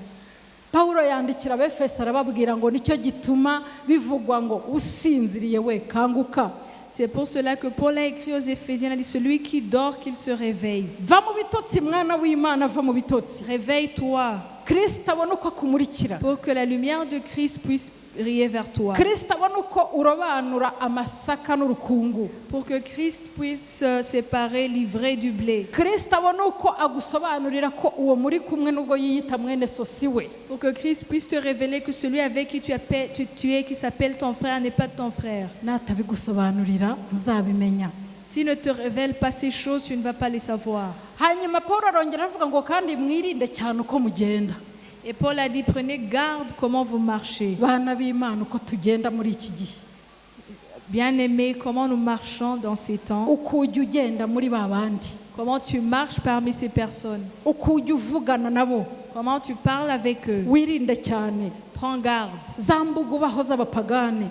Pawulo yandikira Abefeso arababwira ngo nicyo gituma bivugwa ngo usinziriye we kanguka. C'est pour cela que Paul a écrit aux Éphésiens, il a dit, celui qui dort, qu'il se réveille. va mu bitotsi mwana w'imana va mu bitotsi Réveille-toi kristo abone uko akumurikira pour que la lumière de Christ puisse briller vers toi. kristo abone uko urobanura amasaka n'urukungu Pour que Christ puisse séparer l'ivraie du blé. kristo abone uko agusobanurira ko uwo muri kumwe nubwo yiyita mwene so si we Pour que Christ puisse te révéler que celui avec qui tu es, qui s'appelle ton frère, n'est pas ton frère. natabigusobanurira ntuzabimenya. S'il ne te révèle pas ces choses, tu ne vas pas les savoir. hanyuma paul arongera avuga ngo kandi mwirinde cyane uko mugenda Et Paul a dit, prenez garde comment vous marchez. bana b'imana uko tugenda muri iki gihe Bien-aimés, comment nous marchons dans ces temps. uko ujya ugenda muri ba bandi Comment tu marches parmi ces personnes. uko ujya uvugana nabo Comment tu parles avec eux. wirinde cyane Prends garde. za mbuga ubaho z'abapagane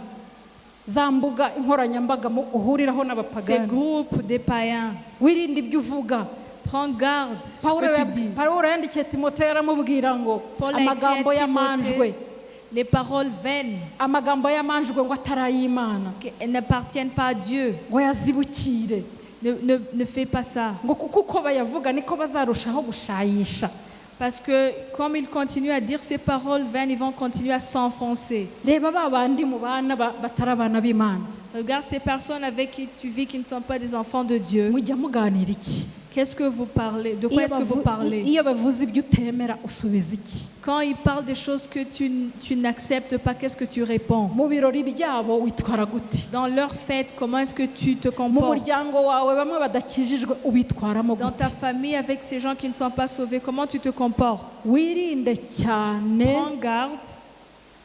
za mbuga inkoranyambaga uhuriraho Ces n'abapagani groupes des païens. wirinde ibyo uvuga. Prends garde ce que tu dis. Pawulo yandikiye timoteyo aramubwira ngo Paul a écrit amagambo à yamanjwe Timothée, les paroles vaines amagambo yamanjwe ngo atari ay'imana qui n'appartiennent pas à Dieu. ngo yazibukire Ne fais pas ça. ngo kuko uko bayavuga niko bazarushaho gushayisha. Parce que comme ils continuent à dire ces paroles vaines, ils vont continuer à s'enfoncer. reba ba bandi mu bana batari abana b'imana Regarde ces personnes avec qui tu vis qui ne sont pas des enfants de Dieu. mujya muganira iki? Qu'est-ce que vous parlez? De quoi est-ce que vous parlez? iyo bavuze ibyo utemera usubiza iki? Quand ils parlent des choses que tu n'acceptes pas, qu'est-ce que tu réponds? mu birori byabo witwara gute? Dans leur fête, comment est-ce que tu te mu comportes? muryango wawe bamwe badakijijwe ubitwaramo Dans gute? ta famille, avec ces gens qui ne sont pas sauvés, comment tu te comportes? wirinde cyane Prends garde.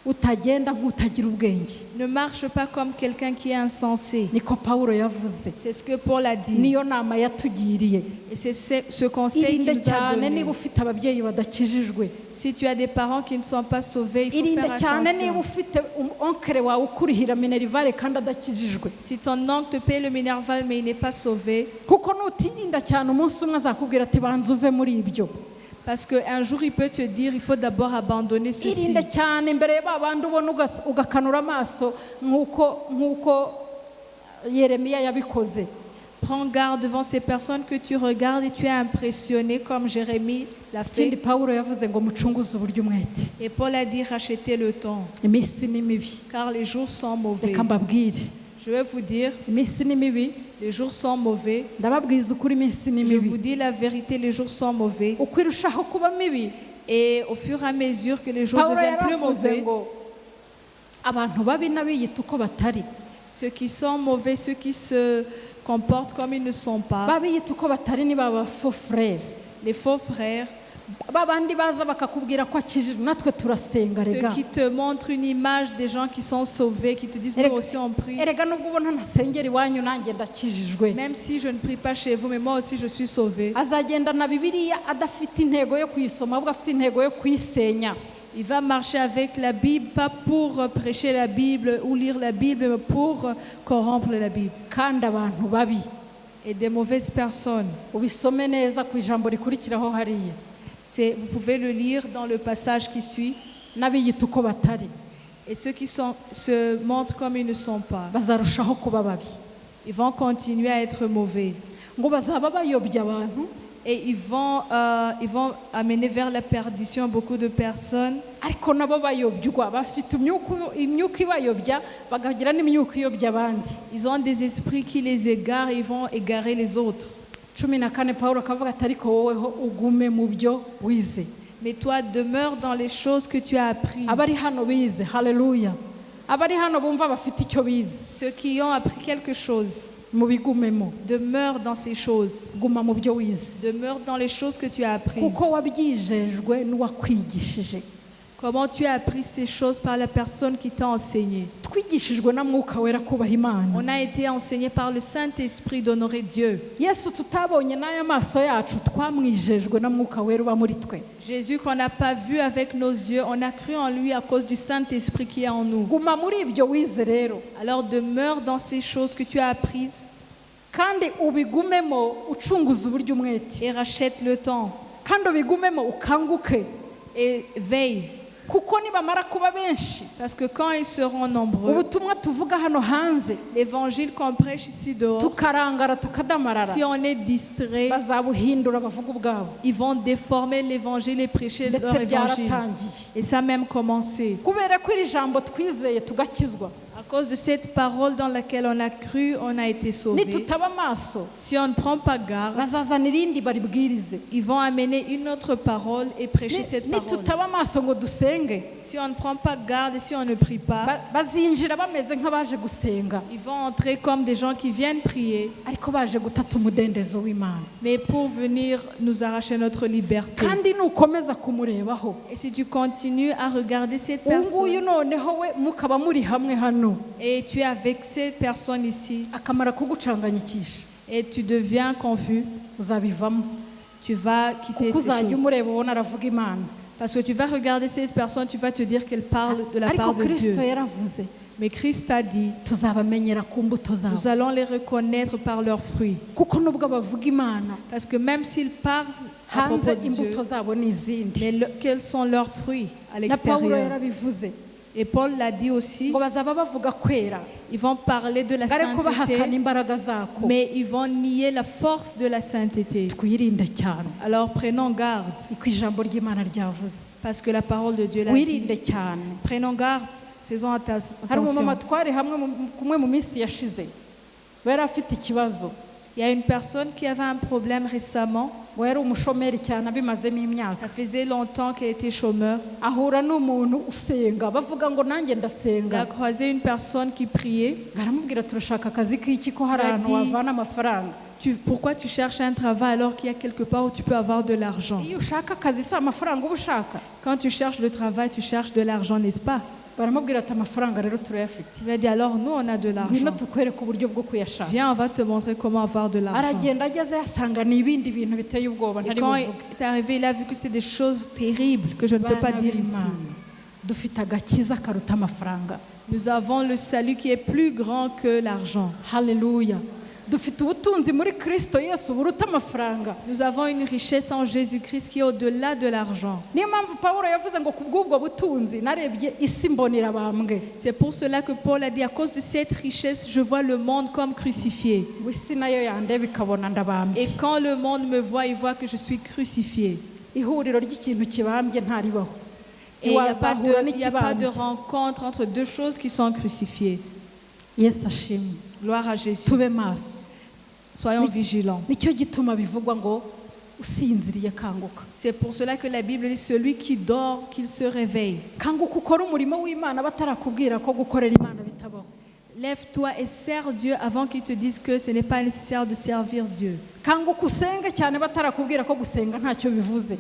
utagenda nk'utagira ubwenge. Ne marche pas comme quelqu'un qui est insensé. niko pawulo yavuze, C'est ce que Paul a dit. niyo nama yatugiriye. Et c'est ce conseil qu'il irinde nous a cyane donné. niba ufite ababyeyi badakijijwe. Si tu as des parents qui ne sont pas sauvés, il faut irinde faire cyane niba attention. ufite onkere wawe ukurihira minerivare kandi adakijijwe. Si ton oncle te paye le minerval mais il n'est pas sauvé, kuko nutirinda cyane umunsi umwe azakubwira ati banza uve muri ibyo. parce qu'un jour il peut te dire il faut d'abord abandonner ceci. irinde cyane imbere ya ba bandi ubona ugakanura amaso nk'uko yeremiya yabikoze. Prends garde devant ces personnes que tu regardes et tu es impressionné comme Jérémie l'a ikindi fait. pawulo yavuze ngo mucunguze uburyo umwete. Et Paul a dit rachetez le temps iminsi ni mibi, car les jours sont mauvais. reka mbabwire Je vais vous dire, iminsi ni mibi, les jours sont mauvais. ndababwiza ukuri iminsi ni Je vous mibi. dis la vérité, les jours sont mauvais. uko irushaho kuba mibi, Et au fur et à mesure que les jours pawulo deviennent plus yaravuze mauvais, ngo abantu babi n'abiyita uko batari, ceux qui sont mauvais, ceux qui se comportent comme ils ne sont pas, babiyita uko batari ni baba faux frère, les faux frères, babandi baza bakakubwira ko akijijwe. natwe turasenga ceux rega. qui te montrent une image des gens qui sont sauvés, qui te disent nous aussi on prie. erega nubwo ubona ntasengera iwanyu nanjye ndakijijwe. Même si je ne prie pas chez vous, mais moi aussi je suis sauvé. azagenda na bibiliya adafite intego yo kuyisoma ahubwo afite intego yo kuyisenya. Il va marcher avec la Bible, pas pour prêcher la Bible ou lire la Bible, mais pour corrompre la Bible. kandi abantu babi Et des mauvaises personnes. ubisome neza ku ijambo rikurikiraho hariya, Vous pouvez le lire dans le passage qui suit. n'abiyita uko batari Et ceux qui se montrent comme ils ne sont pas, bazarushaho kuba babi, ils vont continuer à être mauvais. ngo bazaba bayobya abantu. Et ils vont amener vers la perdition beaucoup de personnes. ariko nabo bayobywa bafite imyuka ibayobya bakagira n'imyuka iyobya abandi. Ils ont des esprits qui les égarent et ils vont égarer les autres. 14 pawulo akavuga ati ariko woweho ugume mu byo wize. Mais toi, demeure dans les choses que tu as apprises. abari hano bize, haleluya, abari hano bumva bafite icyo bize, Ceux qui ont appris quelque chose, mubigumemo, demeure dans ces choses. guma mu byo wize, Demeure dans les choses que tu as apprises. kuko wabyijejwe n'uwakwigishije. Comment tu as appris ces choses par la personne qui t'a enseigné. twigishijwe na mwuka wera kubaha imana. On a été enseigné par le Saint-Esprit d'honorer Dieu. yesu tutabonye n'aya maso yacu twamwijejwe na mwuka wera uba muri twe. Jésus qu'on n'a pas vu avec nos yeux, on a cru en lui à cause du Saint-Esprit qui est en nous. guma muri ibyo wize rero, Alors demeure dans ces choses que tu as apprises kandi ubigumemo ucunguza uburyo umwete, et rachète le temps kandi ubigumemo ukanguke. et veille. kuko nibamara kuba benshi Parce que quand ils seront nombreux, ubutumwa tuvuga hano hanze l'évangile qu'on prêche ici dehors, tukarangara tukadamarara si on est distrait, bazabuhindura bavuga ubwabo ils vont déformer l'évangile et prêcher leur ndetse évangile. byaratangiye Et ça a même commencé. kubera ko iri jambo twizeye tugakizwa À cause de cette parole dans laquelle on a cru, on a été sauvé. nitutaba amaso Si on ne prend pas garde, bazazana irindi baribwirize ils vont amener une autre parole et prêcher cette parole. nitutaba amaso ngo dusenge Si on ne prend pas garde et si on ne prie pas, bazinjira bameze nk'abaje gusenga ils vont entrer comme des gens qui viennent prier, ariko baje gutata umudendezo w'Imana mais pour venir nous arracher notre liberté. kandi nukomeza kumurebaho Et si tu continues à regarder cette ubu nguyu personne noneho we mukaba muri hamwe hano et tu es avec cette personne ici akamara kugucanganyikisha et tu deviens confus, uzabivamo tu vas quitter kuko ces uzajya choses. umureba ubona aravuga Imana Parce que tu vas regarder cette personne, tu vas te dire qu'elle parle de la ariko part de Kristo Dieu. yaravuze Mais Christ a dit, tuzabamenyera ku mbuto zabo nous allons les reconnaître par leurs fruits. kuko nubwo bavuga Imana Parce que même s'ils parlent à propos hanze de Dieu, imbuto zabo ni izindi mais quels sont leurs fruits à na Pawulo l'extérieur? yarabivuze Et Paul l'a dit aussi, ngo bazaba bavuga kwera ils vont parler de la ariko bahakana sainteté, imbaraga zako mais ils vont nier la force de la sainteté. twirinde cyane Alors prenons garde, iko ijambo ry'Imana ryavuze parce que la parole de Dieu l'a dit. wirinde cyane Prenons garde, faisons hari umumama attention. twari hamwe kumwe mu minsi yashize yari afite ikibazo Il y a une personne qui avait un problème récemment. ngo yari umushomeri cyane abimazemo imyaka Ça faisait longtemps qu'elle était chômeur. ahura n'umuntu usenga bavuga ngo nanjye Il a ndasenga croisé une personne qui priait. ngaramubwira turashaka akazi k'iki ko hari Il a ahantu dit- wavana amafaranga Pourquoi tu cherches un travail alors qu'il y a quelque part où tu peux avoir de l'argent? iyo ushaka akazi si amafaranga uba ushaka Quand tu cherches le travail, tu cherches de l'argent, n'est-ce pas? baramubwira ati amafaranga rero turayafite Il a dit alors nous on a de ngwino l'argent. tukwereke uburyo bwo kuyashaka Viens, on va te montrer comment avoir de l'argent. aragenda ageze yasanga ni ibindi bintu biteye ubwoba Et ntari quand buvuge il est arrivé, il a vu que c'était des choses terribles que je ne peux pas Bana dire ici. b'Imana, dufite agakiza karuta amafaranga Nous avons le salut qui est plus grand que l'argent. haleluya dufite ubutunzi muri Kristo Yesu buruta amafaranga Nous avons une richesse en Jésus-Christ qui est au-delà de l'argent. niyo mpamvu Pawulo yavuze ngo kubw'ubwo butunzi narebye isi mbonera bambwe C'est pour cela que Paul a dit, à cause de cette richesse, je vois le monde comme crucifié. ngo isi nayo yandeba ikabona ndabambye Et quand le monde me voit, il voit que je suis crucifié. ihuriro ry'ikintu kibambye ntaribaho Et il n'y a pas iwazahura de, il y a pas de n'ikibambye rencontre entre deux choses qui sont crucifiées. Yesu ashimwe Gloire à Jésus. tube maso Soyons vigilants. nicyo gituma bivugwa ngo usinziriye kanguka C'est pour cela que la Bible dit, celui qui dort, qu'il se réveille. kanguka ukore umurimo w'Imana batarakubwira ko gukorera Imana bitabaho Lève-toi et sers Dieu avant qu'il te dise que ce n'est pas nécessaire de servir Dieu. kanguka usenge cyane batarakubwira ko gusenga ntacyo bivuze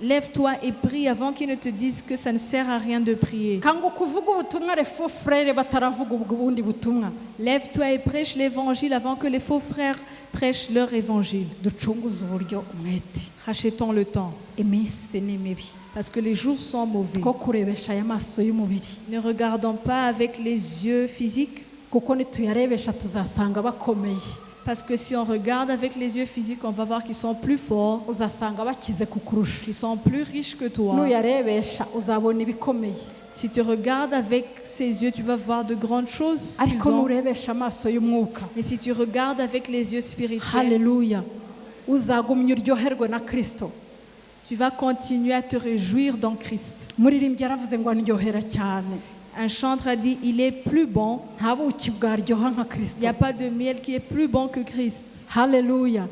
Lève-toi et prie avant qu'ils ne te disent que ça ne sert à rien de prier. kanguka uvuge ubutumwa les faux frères bataravuga ubundi butumwa Lève-toi et prêche l'évangile avant que les faux frères prêchent leur évangile. ducunguze uburyo umwete Rachetons le temps, iminsi ni mibi parce que les jours sont mauvais. two kurebesha aya maso y'umubiri Ne regardons pas avec les yeux physiques, kuko nituyarebesha tuzasanga bakomeye parce que si on regarde avec les yeux physiques, on va voir qu'ils sont plus forts, uzasanga bakize kukurusha qu'ils sont plus riches que toi. nuyarebesha uzabona ibikomeye Si tu regardes avec ces yeux, tu vas voir de grandes choses qu'ils ariko ont. nurebesha amaso y'umwuka Mais si tu regardes avec les yeux spirituels, haleluya uzagumya uryoherwe na Kristo tu vas continuer à te réjouir dans Christ. muririmbyi yaravuze ngo andyohera cyane Un chantre a dit, il est plus bon. nta buki bwaryoha nka Il Kristo n'y a pas de miel qui est plus bon que Christ. haleluya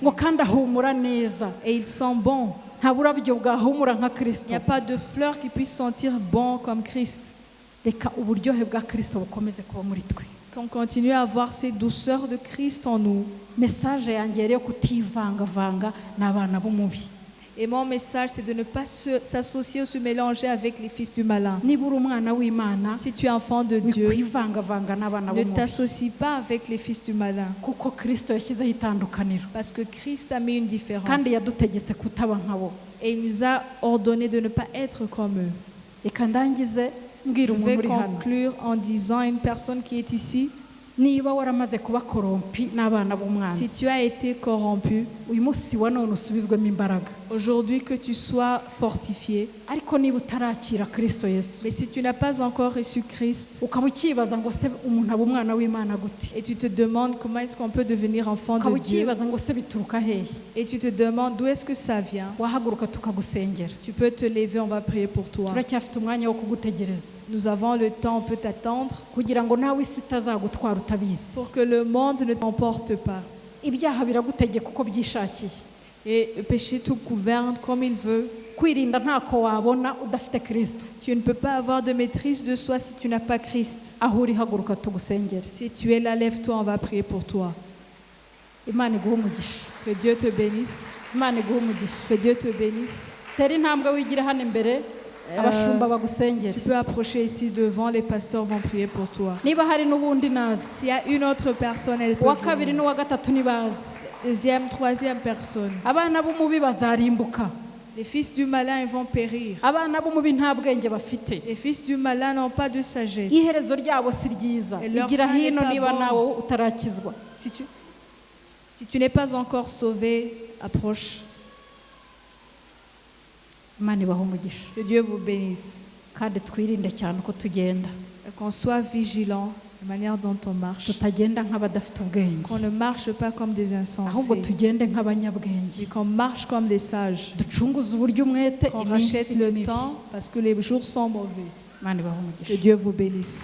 ngo kandi ahumura neza Et il sent bon. nta burabyo bwahumura nka Il Kristo n'y a pas de fleur qui puisse sentir bon comme Christ. reka uburyohe bwa Kristo bukomeze kuba muri twe Qu'on continue à avoir ces douceurs de Christ en nous. message yanjye rero yo kutivangavanga n'abana b'umubi Et mon message, c'est de ne pas s'associer ou se mélanger avec les fils du malin. niba uri umwana w'Imana Si tu es enfant de Dieu, wikwivangavanga n'abana ne b'umubi t'associe pas avec les fils du malin. kuko Kristo yashyizeho itandukaniro Parce que Christ a mis une différence. kandi yadutegetse kutaba nkabo Et il nous a ordonné de ne pas être comme eux. reka ndangize mbwira Je umuntu vais uri hano conclure en disant à une personne qui est ici, niba waramaze kuba korompi n'abana Si b'umwanzi tu as été corrompu, uyu munsi wa none usubizwemo imbaraga aujourd'hui que tu sois fortifié. ariko niba utarakira Kristo Yesu Mais si tu n'as pas encore reçu Christ ukaba ukibaza ngo se umuntu aba umwana w'Imana gute et tu te demandes comment est-ce qu'on peut devenir enfant ukaba de Dieu ukibaza ngo se bituruka hehe et tu te demandes d'où est-ce que ça vient, wahaguruka tukagusengera tu peux te lever, on va prier pour toi. turacyafite umwanya wo kugutegereza Nous avons le temps, on peut t'attendre kugira ngo nawe isi itazagutwara utabizi pour que le monde ne t'emporte pas. ibyaha biragutegeka uko byishakiye Et le péché te gouverne comme il veut. kwirinda ntako wabona udafite Kristo Tu ne peux pas avoir de maîtrise de soi si tu n'as pas Christ. aho uri haguruka tugusengere Si tu es là, lève-toi, on va prier pour toi. Imana iguhe umugisha Que Dieu te bénisse. Imana iguhe umugisha Que Dieu te bénisse. tera intambwe wigira hano imbere abashumba bagusengere Tu peux approcher ici devant, les pasteurs vont prier pour toi. niba hari n'ubundi nazi S'il y a une autre personne, elle peut uwa venir. kabiri n'uwa gatatu nibaza Deuxième, troisième personne. abana b'umubi bazarimbuka Les fils du malin, ils vont périr. abana b'umubi nta bwenge bafite Les fils du malin n'ont pas de sagesse. iherezo ryabo si ryiza Et leur igira fin n'est hino pas niba bon. nawe utarakizwa Si tu n'es pas encore sauvé, approche. Imana ibahe umugisha Que Dieu vous bénisse. kandi twirinde cyane uko tugenda Et qu'on soit vigilant de la manière dont on marche. tutagenda nk'abadafite ubwenge Qu'on ne marche pas comme des ahubwo insensés. tugende nk'abanyabwenge Mais qu'on marche comme des sages. ducunguze uburyo umwete Qu'on iminsi rachète ni le mibi temps parce que les jours sont mauvais. Imana ibahe Que umugisha Dieu vous bénisse.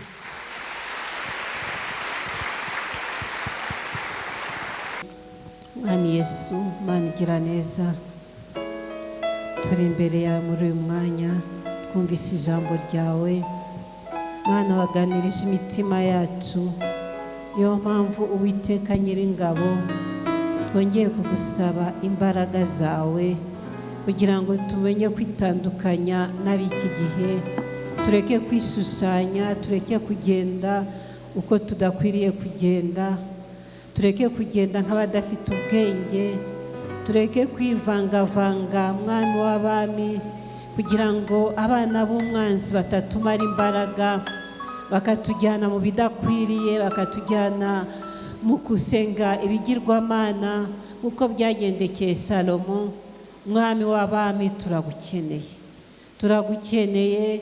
Mwami Yesu, Mana igira neza, turi imbere yawe muri uyu mwanya twumvise ijambo ryawe. Mana waganirije imitima yacu, niyo mpamvu Uwiteka Nyiringabo twongeye kugusaba imbaraga zawe kugira ngo tumenye kwitandukanya n'ab'iki gihe, tureke kwishushanya, tureke kugenda uko tudakwiriye kugenda, tureke kugenda nk'abadafite ubwenge, tureke kwivangavanga mwami w'abami kugira ngo abana b'umwanzi batatumara imbaraga bakatujyana mu bidakwiriye, bakatujyana mu gusenga ibigirwamana nk'uko byagendekeye Salomo. Mwami w'abami turagukeneye, turagukeneye,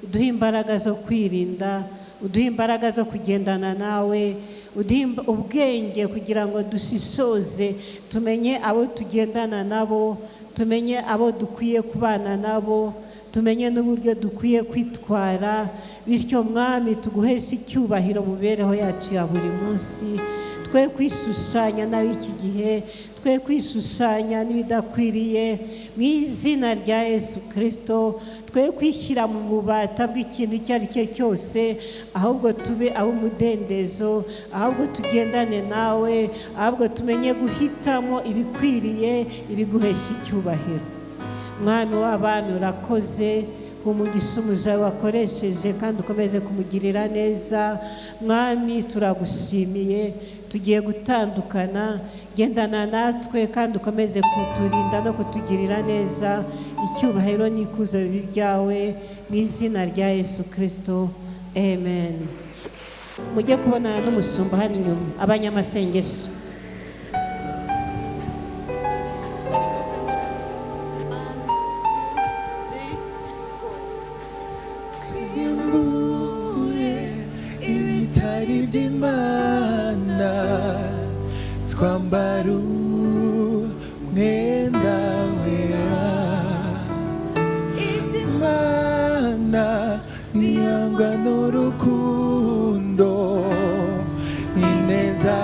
uduhe imbaraga zo kwirinda, uduhe imbaraga zo kugendana nawe, uduhe ubwenge kugira ngo dushishoze, tumenye abo tugendana nabo, tumenye abo dukwiye kubana nabo, tumenye n'uburyo dukwiye kwitwara, bityo mwami tuguheshe icyubahiro mu mibereho yacu ya buri munsi. Twe kwishushanya n'ab'iki gihe, twe kwishushanya n'ibidakwiriye, mu izina rya Yesu Kristo. Twe kwishyira mu bubata bw'ikintu icyo ari cyo cyose, ahubwo tube ab'umudendezo, ahubwo tugendane nawe, ahubwo tumenye guhitamo ibikwiriye, ibiguhesha icyubahiro. Mwami w'abami urakoze, umugisha umuja wakoresheje kandi ukomeze kumugirira neza. Mwami turagushimiye, tugiye gutandukana, gendana natwe kandi ukomeze kuturinda no kutugirira neza. Icyubahiro n'ikuzo bibi byawe mu izina rya Yesu Kristo, amen. Mujye kubonana n'umushumba hano inyuma, abanyamasengesho. ibitari by'Imana, twambara umwenda wera. Iby'Imana birangwa n'urukundo, ineza